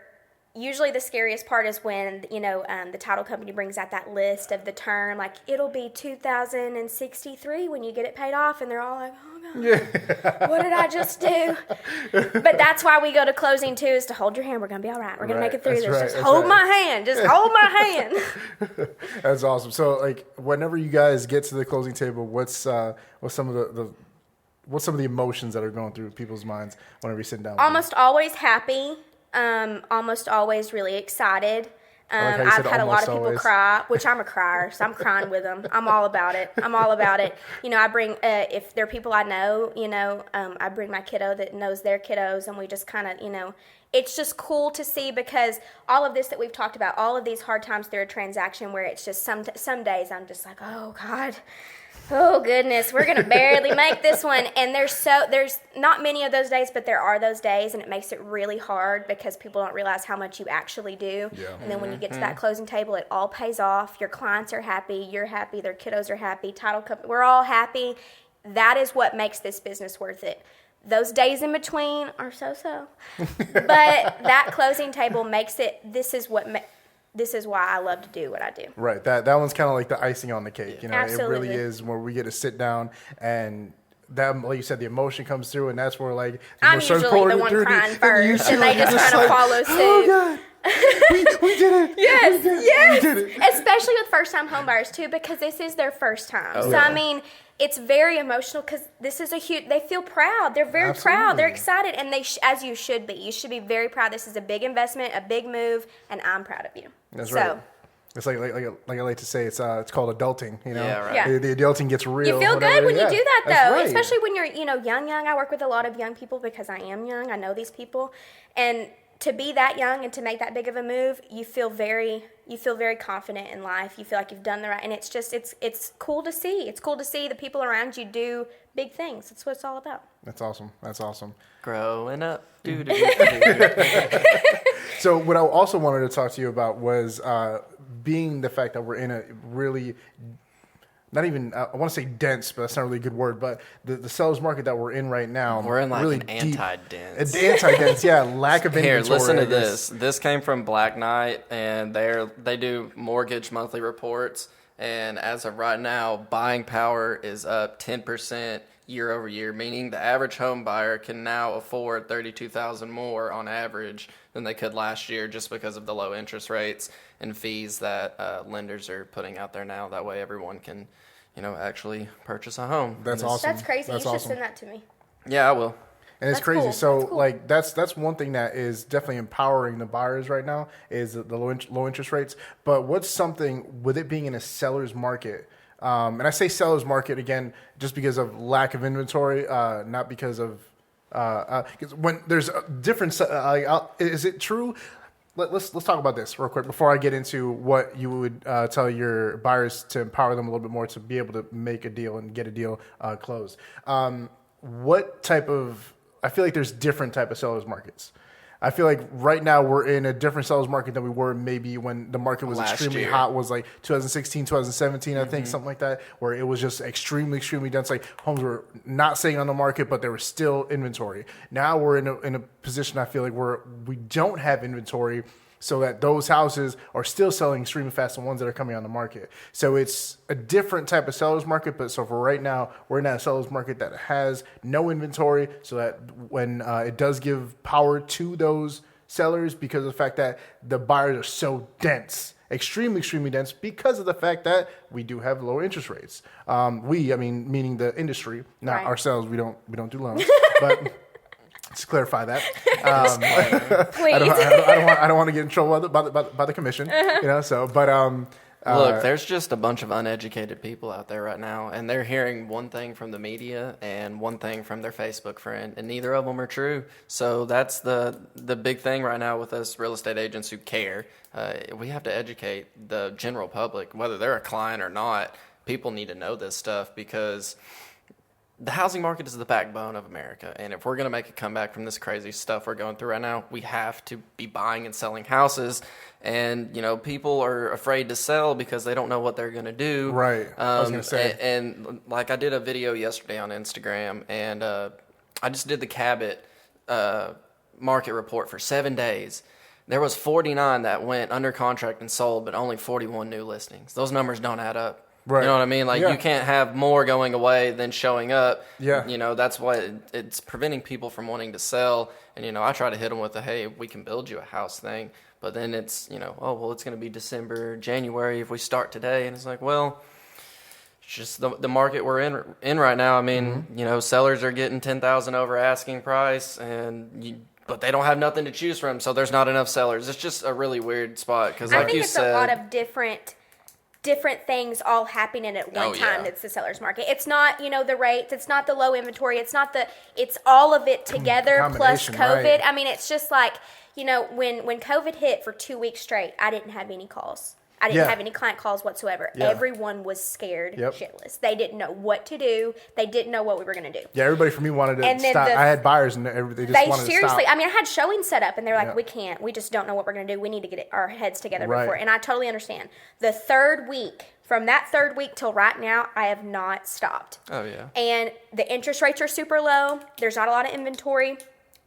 usually the scariest part is when, the title company brings out that list of the term, like, it'll be 2063 when you get it paid off, and they're all like, oh, God, what did I just do? But that's why we go to closing, too, is to hold your hand. We're going to be all right. We're going to make it through this. Just hold my hand. Just hold my hand. That's awesome. So, like, whenever you guys get to the closing table, what's some of the emotions that are going through people's minds whenever you sit down? Almost always happy. Almost always really excited. I've had a lot of people cry, which I'm a crier, so I'm crying with them. I'm all about it. I bring, if there are people I know, I bring my kiddo that knows their kiddos, and we just kind of, it's just cool to see, because all of this that we've talked about, all of these hard times through a transaction where it's just some days I'm just like, oh, God. Oh, goodness, we're going to barely make this one. And there's not many of those days, but there are those days, and it makes it really hard because people don't realize how much you actually do. Yeah. And then when you get to that closing table, it all pays off. Your clients are happy. You're happy. Their kiddos are happy. Title company, we're all happy. That is what makes this business worth it. Those days in between are so-so. But that closing table makes it, this is why I love to do what I do. Right. That one's kind of like the icing on the cake. Absolutely. It really is, where we get to sit down, and that, like you said, the emotion comes through, and that's where, like, I'm usually the one crying first, and they just kind of follow suit. Oh, God. we did it. Yes. We did it. Especially with first-time homebuyers, too, because this is their first time. Oh, so, yeah. I mean, it's very emotional because this is they feel proud. They're very proud. They're excited, and as you should be. You should be very proud. This is a big investment, a big move, and I'm proud of you. That's right. It's like I like to say, it's called adulting, Yeah, right. Yeah. The adulting gets real. You feel good when you do that, though. Right. Especially when you're, young. I work with a lot of young people because I am young. I know these people. And to be that young and to make that big of a move, you feel very confident in life. You feel like you've done the right, and it's just, it's cool to see. It's cool to see the people around you do big things. That's what it's all about. That's awesome. Growing up. So what I also wanted to talk to you about was being the fact that we're in a really, not even, I want to say dense, but that's not really a good word, but the seller's market that we're in right now. We're in like really an anti-dense. Anti-dense, yeah, lack of inventory. Here, listen to this. This came from Black Knight, and they do mortgage monthly reports, and as of right now, buying power is up 10% year over year, meaning the average home buyer can now afford $32,000 more on average than they could last year, just because of the low interest rates and fees that lenders are putting out there now. That way, everyone can, actually purchase a home. That's awesome. That's crazy. You should send that to me. Yeah, I will. And it's That's crazy. cool. So, That's cool. like, that's one thing that is definitely empowering the buyers right now is the low interest rates. But what's something, with it being in a seller's market, and I say seller's market, again, just because of lack of inventory, not because of, because when there's a different, is it true? Let's talk about this real quick before I get into what you would tell your buyers to empower them a little bit more to be able to make a deal and get a deal closed. What type of, I feel like there's different type of sellers markets. I feel like right now we're in a different sellers market than we were maybe when the market was extremely hot, was like 2016, 2017, I think, something like that, where it was just extremely dense. Like homes were not staying on the market, but there was still inventory. Now we're in a position, I feel like, where we don't have inventory, so that those houses are still selling extremely fast, the ones that are coming on the market. So it's a different type of seller's market, but so for right now, we're in that seller's market that has no inventory, so that when it does give power to those sellers, because of the fact that the buyers are so dense, extremely dense, because of the fact that we do have lower interest rates. Meaning the industry, not ourselves. We don't do loans, but Just clarify that. Please. I don't want to get in trouble by the commission. Look, there's just a bunch of uneducated people out there right now, and they're hearing one thing from the media and one thing from their Facebook friend, and neither of them are true. So that's the big thing right now with us real estate agents who care. We have to educate the general public, whether they're a client or not. People need to know this stuff because the housing market is the backbone of America, and if we're going to make a comeback from this crazy stuff we're going through right now, we have to be buying and selling houses. And people are afraid to sell because they don't know what they're going to do. Right. I was going to say. And like I did a video yesterday on Instagram, and I just did the Cabot market report for 7 days. There was 49 that went under contract and sold, but only 41 new listings. Those numbers don't add up. Right. You know what I mean? Like, you can't have more going away than showing up. Yeah. That's why it's preventing people from wanting to sell. And, I try to hit them with the, hey, we can build you a house thing. But then it's, oh, well, it's going to be December, January if we start today. And it's like, well, it's just the market we're in right now. I mean, sellers are getting $10,000 over asking price, but they don't have nothing to choose from, so there's not enough sellers. It's just a really weird spot because, like you said, a lot of different things all happening at one time. It's the seller's market. It's not, the rates. It's not the low inventory. It's all of it together plus COVID. Right. I mean, it's just like, when COVID hit for 2 weeks straight, I didn't have any calls. I didn't have any client calls whatsoever. Yeah. Everyone was scared shitless. They didn't know what to do. They didn't know what we were going to do. Yeah, everybody for me wanted to stop. I had buyers and they just wanted to stop. I mean, I had showings set up and they're like, we can't. We just don't know what we're going to do. We need to get our heads together before. And I totally understand. The third week, from that third week till right now, I have not stopped. Oh, yeah. And the interest rates are super low. There's not a lot of inventory.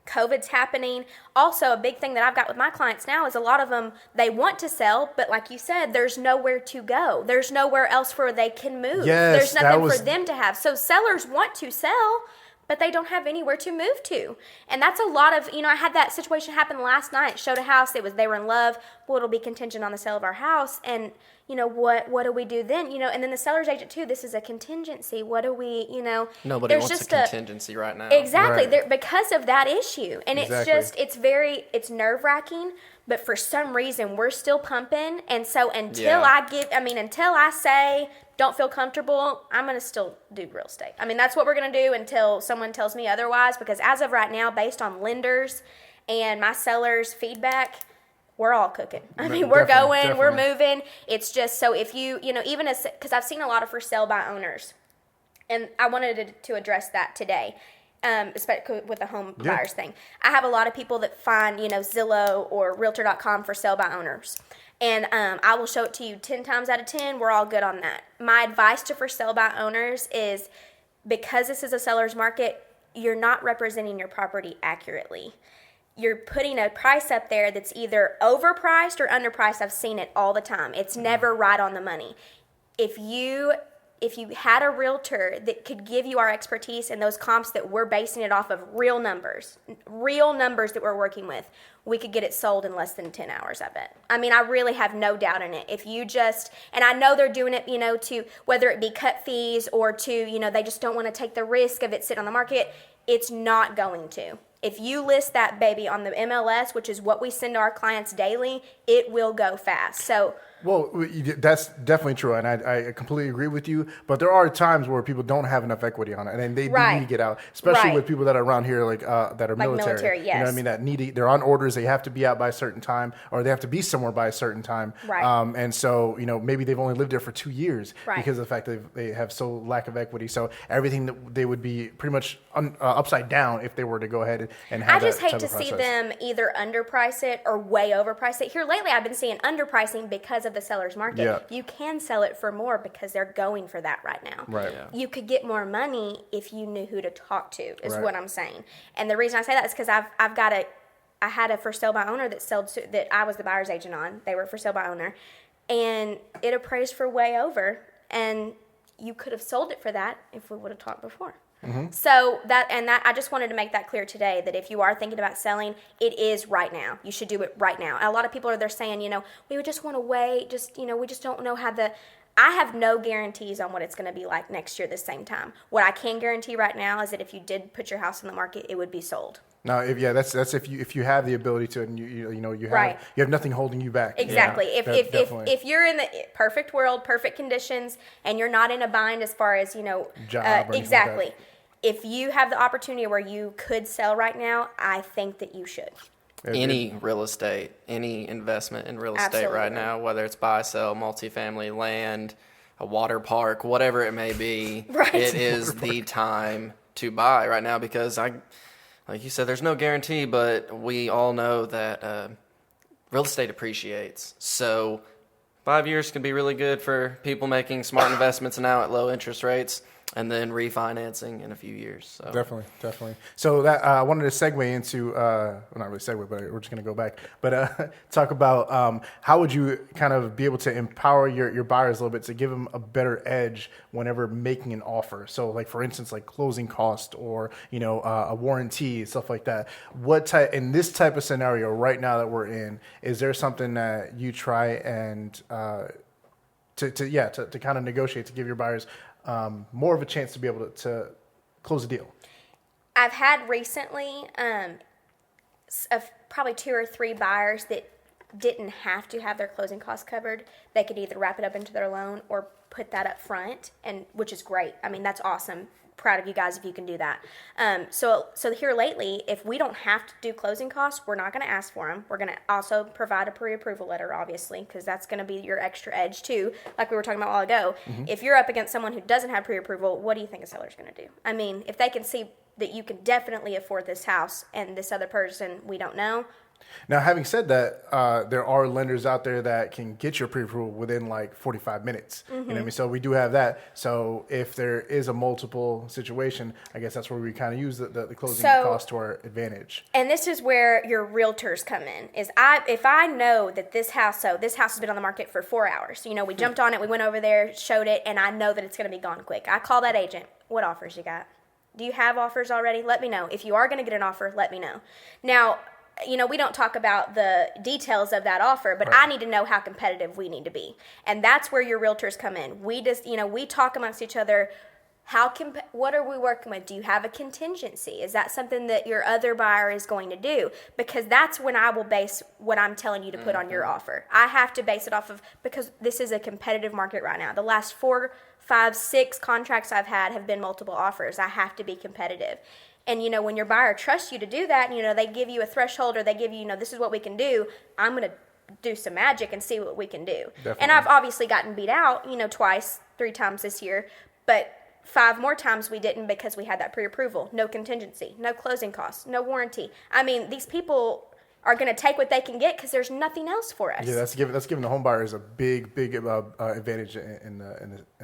COVID's happening. Also, a big thing that I've got with my clients now is a lot of them, they want to sell, but like you said, there's nowhere to go. There's nowhere else where they can move. Yes, there's nothing for them to have. So sellers want to sell, but they don't have anywhere to move to. And that's a lot of, I had that situation happen last night. Showed a house. They were in love. Well, it'll be contingent on the sale of our house. And, what do we do then? And then the seller's agent too, this is a contingency. What do we, Nobody wants a contingency right now. Exactly. Right. Because of that issue. And it's nerve wracking, but for some reason we're still pumping. And so until I say, don't feel comfortable, I'm going to still do real estate. I mean, that's what we're going to do until someone tells me otherwise, because as of right now, based on lenders and my sellers' feedback, we're all cooking. I mean, we're going, we're moving. It's just, so if you, even because I've seen a lot of for sale by owners, and I wanted to address that today, especially with the home buyers thing. I have a lot of people that find, Zillow or Realtor.com for sale by owners. And I will show it to you 10 times out of 10. We're all good on that. My advice to for sale by owners is, because this is a seller's market, you're not representing your property accurately. You're putting a price up there that's either overpriced or underpriced. I've seen it all the time. It's never right on the money. If you had a realtor that could give you our expertise and those comps that we're basing it off of real numbers that we're working with, we could get it sold in less than 10 hours, I bet. I mean, I really have no doubt in it. If you just, and I know they're doing it, to, whether it be cut fees or to, they just don't want to take the risk of it sitting on the market. It's not going to. If you list that baby on the MLS, which is what we send to our clients daily, it will go fast. So, well, that's definitely true, and I completely agree with you. But there are times where people don't have enough equity on it, and they do need to get out, especially with people that are around here, that are military. Yes. You know what I mean? That they're on orders. They have to be out by a certain time, or they have to be somewhere by a certain time. Right. And so, maybe they've only lived there for 2 years because of the fact that they have so lack of equity. So everything that they would be pretty much upside down if they were to go ahead and have that. I just hate to see them either underprice it or way overprice it. Here lately, I've been seeing underpricing because of the seller's market. Yeah. You can sell it for more because they're going for that right now. Right. Yeah. You could get more money if you knew who to talk to, is what I'm saying. And the reason I say that is because I had a for sale by owner that I was the buyer's agent on. They were for sale by owner, and it appraised for way over. And you could have sold it for that if we would have talked before. Mm-hmm. So that I just wanted to make that clear today, that if you are thinking about selling, it is right now. You should do it right now. And a lot of people are there saying, we would just want to wait, we just don't know how I have no guarantees on what it's going to be like next year this same time. What I can guarantee right now is that if you did put your house on the market, it would be sold. No, that's if you have the ability to, and you have nothing holding you back. Exactly. If you're in the perfect world, perfect conditions, and you're not in a bind as far as job. Exactly. Like if you have the opportunity where you could sell right now, I think that you should. Any real estate, any investment in real estate right now, whether it's buy, sell, multifamily, land, a water park, whatever it may be, it is the time to buy right now because like you said, there's no guarantee, but we all know that real estate appreciates. So 5 years can be really good for people making smart investments now at low interest rates. And then refinancing in a few years. So. Definitely. So that I wanted to segue into, well, not really segue, but we're just going to go back. But talk about how would you kind of be able to empower your buyers a little bit to give them a better edge whenever making an offer. So, like for instance, like closing cost or a warranty, stuff like that. What type in this type of scenario right now that we're in? Is there something that you try and to kind of negotiate to give your buyers more of a chance to be able to close a deal? I've had recently probably 2 or 3 buyers that didn't have to have their closing costs covered. They could either wrap it up into their loan or put that up front, and which is great. I mean, that's awesome. Proud of you guys if you can do that. So here lately, if we don't have to do closing costs, we're not going to ask for them. We're going to also provide a pre-approval letter, obviously, because that's going to be your extra edge too, like we were talking about a while ago. Mm-hmm. If you're up against someone who doesn't have pre-approval, what do you think a seller's going to do? I mean, if they can see that you can definitely afford this house and this other person we don't know. Now, having said that, there are lenders out there that can get your pre-approval within like 45 minutes. Mm-hmm. You know what I mean? So we do have that. So if there is a multiple situation, I guess that's where we kind of use the closing cost to our advantage. And this is where your realtors come in. If I know that this house has been on the market for 4 hours. We jumped on it, we went over there, showed it, and I know that it's going to be gone quick. I call that agent. What offers you got? Do you have offers already? Let me know. If you are going to get an offer, let me know. Now, we don't talk about the details of that offer, but I need to know how competitive we need to be. And that's where your realtors come in. We just, we talk amongst each other. What are we working with? Do you have a contingency? Is that something that your other buyer is going to do? Because that's when I will base what I'm telling you to put on your offer. I have to base it off of, because this is a competitive market right now. The last 4, 5, 6 contracts I've had have been multiple offers. I have to be competitive. And, when your buyer trusts you to do that, and, they give you a threshold or they give you, this is what we can do, I'm going to do some magic and see what we can do. Definitely. And I've obviously gotten beat out, twice, 3 times this year, but 5 more times we didn't because we had that pre-approval, no contingency, no closing costs, no warranty. I mean, these people are going to take what they can get because there's nothing else for us. Yeah, that's giving the home buyers a big advantage in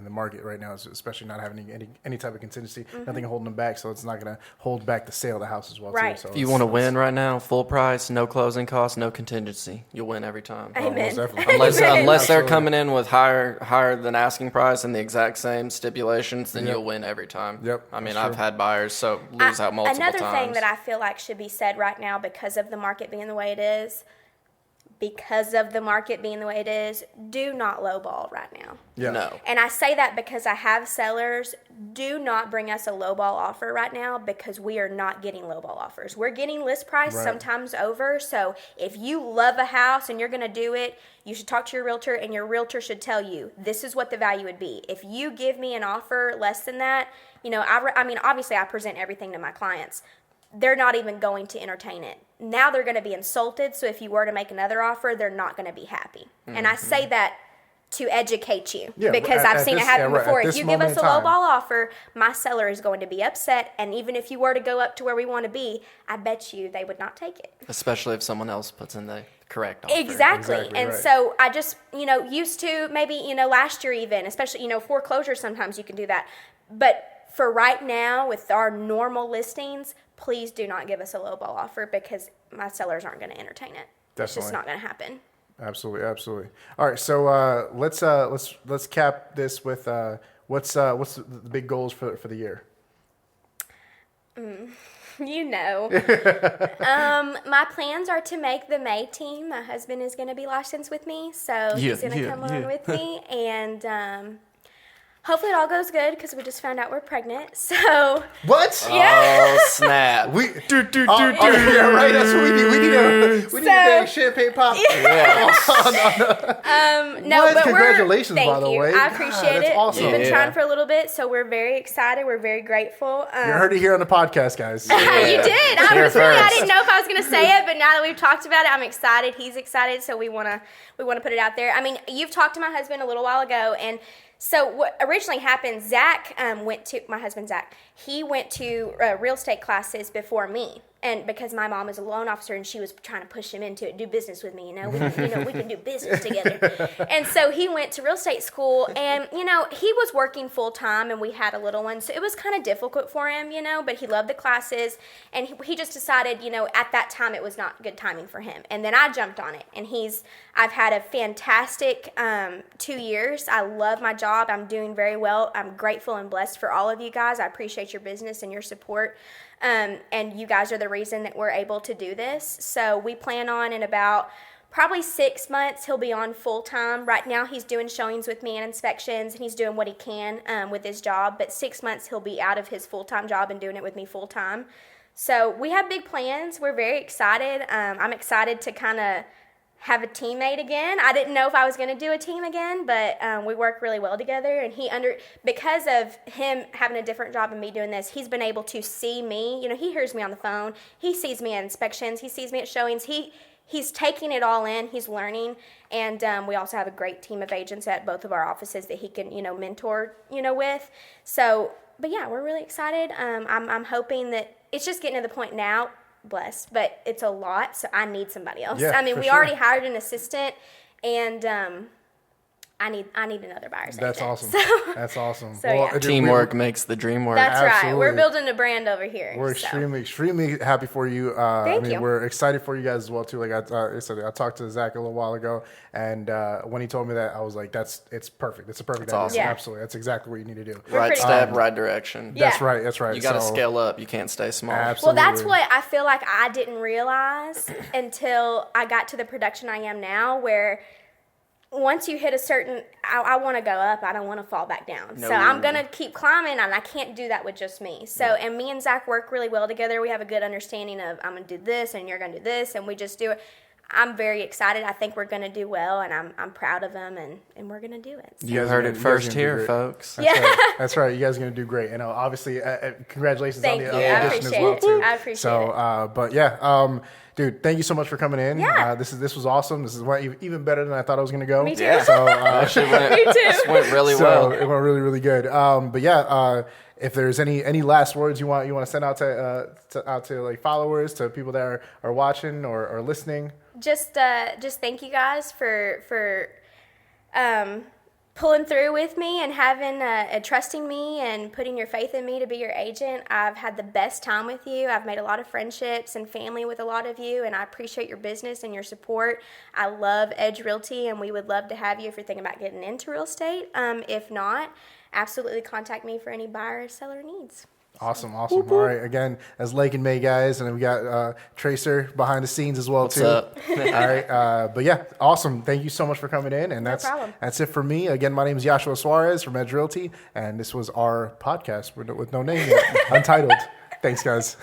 the market right now, especially not having any type of contingency, nothing holding them back. So it's not going to hold back the sale of the house as well. Right. Too. So if you want to win right now, full price, no closing costs, no contingency, you'll win every time. Amen. Unless they're coming in with higher than asking price and the exact same stipulations, then you'll win every time. Yep. I mean, I've had buyers lose out multiple times. Another thing that I feel like should be said right now because of the market being the way it is, do not lowball right now. Yeah. No. And I say that because I have sellers, do not bring us a lowball offer right now because we are not getting lowball offers. We're getting list price, sometimes over. So if you love a house and you're going to do it, you should talk to your realtor, and your realtor should tell you, this is what the value would be. If you give me an offer less than that, I mean, obviously I present everything to my clients. They're not even going to entertain it. Now they're going to be insulted, so if you were to make another offer, they're not going to be happy. Mm-hmm. And I say that to educate you because I've seen it happen before. If you give us a lowball offer, my seller is going to be upset, and even if you were to go up to where we want to be, I bet you they would not take it. Especially if someone else puts in the correct offer. Exactly. And so I just, used to maybe, last year even, especially, foreclosure, sometimes you can do that. But for right now, with our normal listings, please do not give us a lowball offer because my sellers aren't going to entertain it. Definitely. It's just not going to happen. Absolutely. All right, so let's cap this with what's the big goals for the year? You know. My plans are to make the May team. My husband is going to be licensed with me, so he's going to come on with me. And hopefully it all goes good because we just found out we're pregnant. So What? Yeah. Oh, snap. We yeah, right. That's what we need. We need a dang champagne pop. Yeah. No, What? but Congratulations, thank by the you. way. I God, appreciate that's it. awesome. We've been Yeah. trying for a little bit, so we're very excited. We're very grateful. You heard it here on the podcast, guys. You did. I Here was really. I first. didn't know if I was going to say it, but now that we've talked about it, I'm excited. He's excited, so we want to put it out there. I mean, you've talked to my husband a little while ago, and so what originally happened? Zach my husband Zach. He went to real estate classes before me. And because my mom is a loan officer and she was trying to push him into it, do business with me, we can do business together. And so he went to real estate school, and he was working full time, and we had a little one, so it was kind of difficult for him, but he loved the classes, and he just decided, at that time it was not good timing for him. And then I jumped on it, and I've had a fantastic 2 years. I love my job. I'm doing very well. I'm grateful and blessed for all of you guys. I appreciate your business and your support. And you guys are the reason that we're able to do this. So we plan on in about probably 6 months, he'll be on full time. Right now he's doing showings with me and inspections, and he's doing what he can with his job. But 6 months he'll be out of his full-time job and doing it with me full time. So we have big plans. We're very excited. I'm excited to kind of have a teammate again. I didn't know if I was going to do a team again, but we work really well together. And because of him having a different job and me doing this, he's been able to see me. He hears me on the phone. He sees me at inspections. He sees me at showings. He's taking it all in. He's learning. And we also have a great team of agents at both of our offices that he can, mentor, with. So, but yeah, we're really excited. I'm hoping that it's just getting to the point now, blessed, but it's a lot, so I need somebody else. Yeah, we sure. already hired an assistant, and I need another buyer's agent. That's awesome. So, That's awesome. So, yeah. Teamwork makes the dream work. that's right. Absolutely. We're building a brand over here. We're extremely happy for you. Thank you. We're excited for you guys as well too. Like I said, I talked to Zach a little while ago, and when he told me that, I was like, it's perfect. It's a perfect idea. awesome. Yeah. Absolutely, that's exactly what you need to do. Right pretty step, cool. right direction. Yeah. That's right. You got to So- scale up. You can't stay small. Absolutely. Well, that's what I feel like I didn't realize until I got to the production I am now, where once you hit a certain, I want to go up. I don't want to fall back down. No. So I'm going to keep climbing, and I can't do that with just me. So, and me and Zach work really well together. We have a good understanding of I'm going to do this, and you're going to do this, and we just do it. I'm very excited. I think we're going to do well, and I'm proud of them, and we're going to do it. So. You heard it first here, folks. That's right. You guys are going to do great. And obviously, congratulations Thank on you. the I audition as appreciate well it. too. I appreciate it. But yeah, dude, thank you so much for coming in. Yeah. This was awesome. This is even better than I thought I was going to go. Me too. Yeah. So Actually went, Me too. this went really so well. it went really, really good. But yeah, if there's any last words you want to send out to like followers, to people that are watching or listening. Just thank you guys for pulling through with me and having trusting me and putting your faith in me to be your agent. I've had the best time with you. I've made a lot of friendships and family with a lot of you, and I appreciate your business and your support. I love Edge Realty, and we would love to have you if you're thinking about getting into real estate. If not, absolutely contact me for any buyer or seller needs. Awesome. All right. Again, that's Laiken May, guys, and then we got Tracer behind the scenes as well. What's too. up? All right. But yeah, awesome. Thank you so much for coming in, and that's it for me. Again, my name is Joshua Suarez from Edge Realty, and this was our podcast with no name yet, Untitled. Thanks, guys.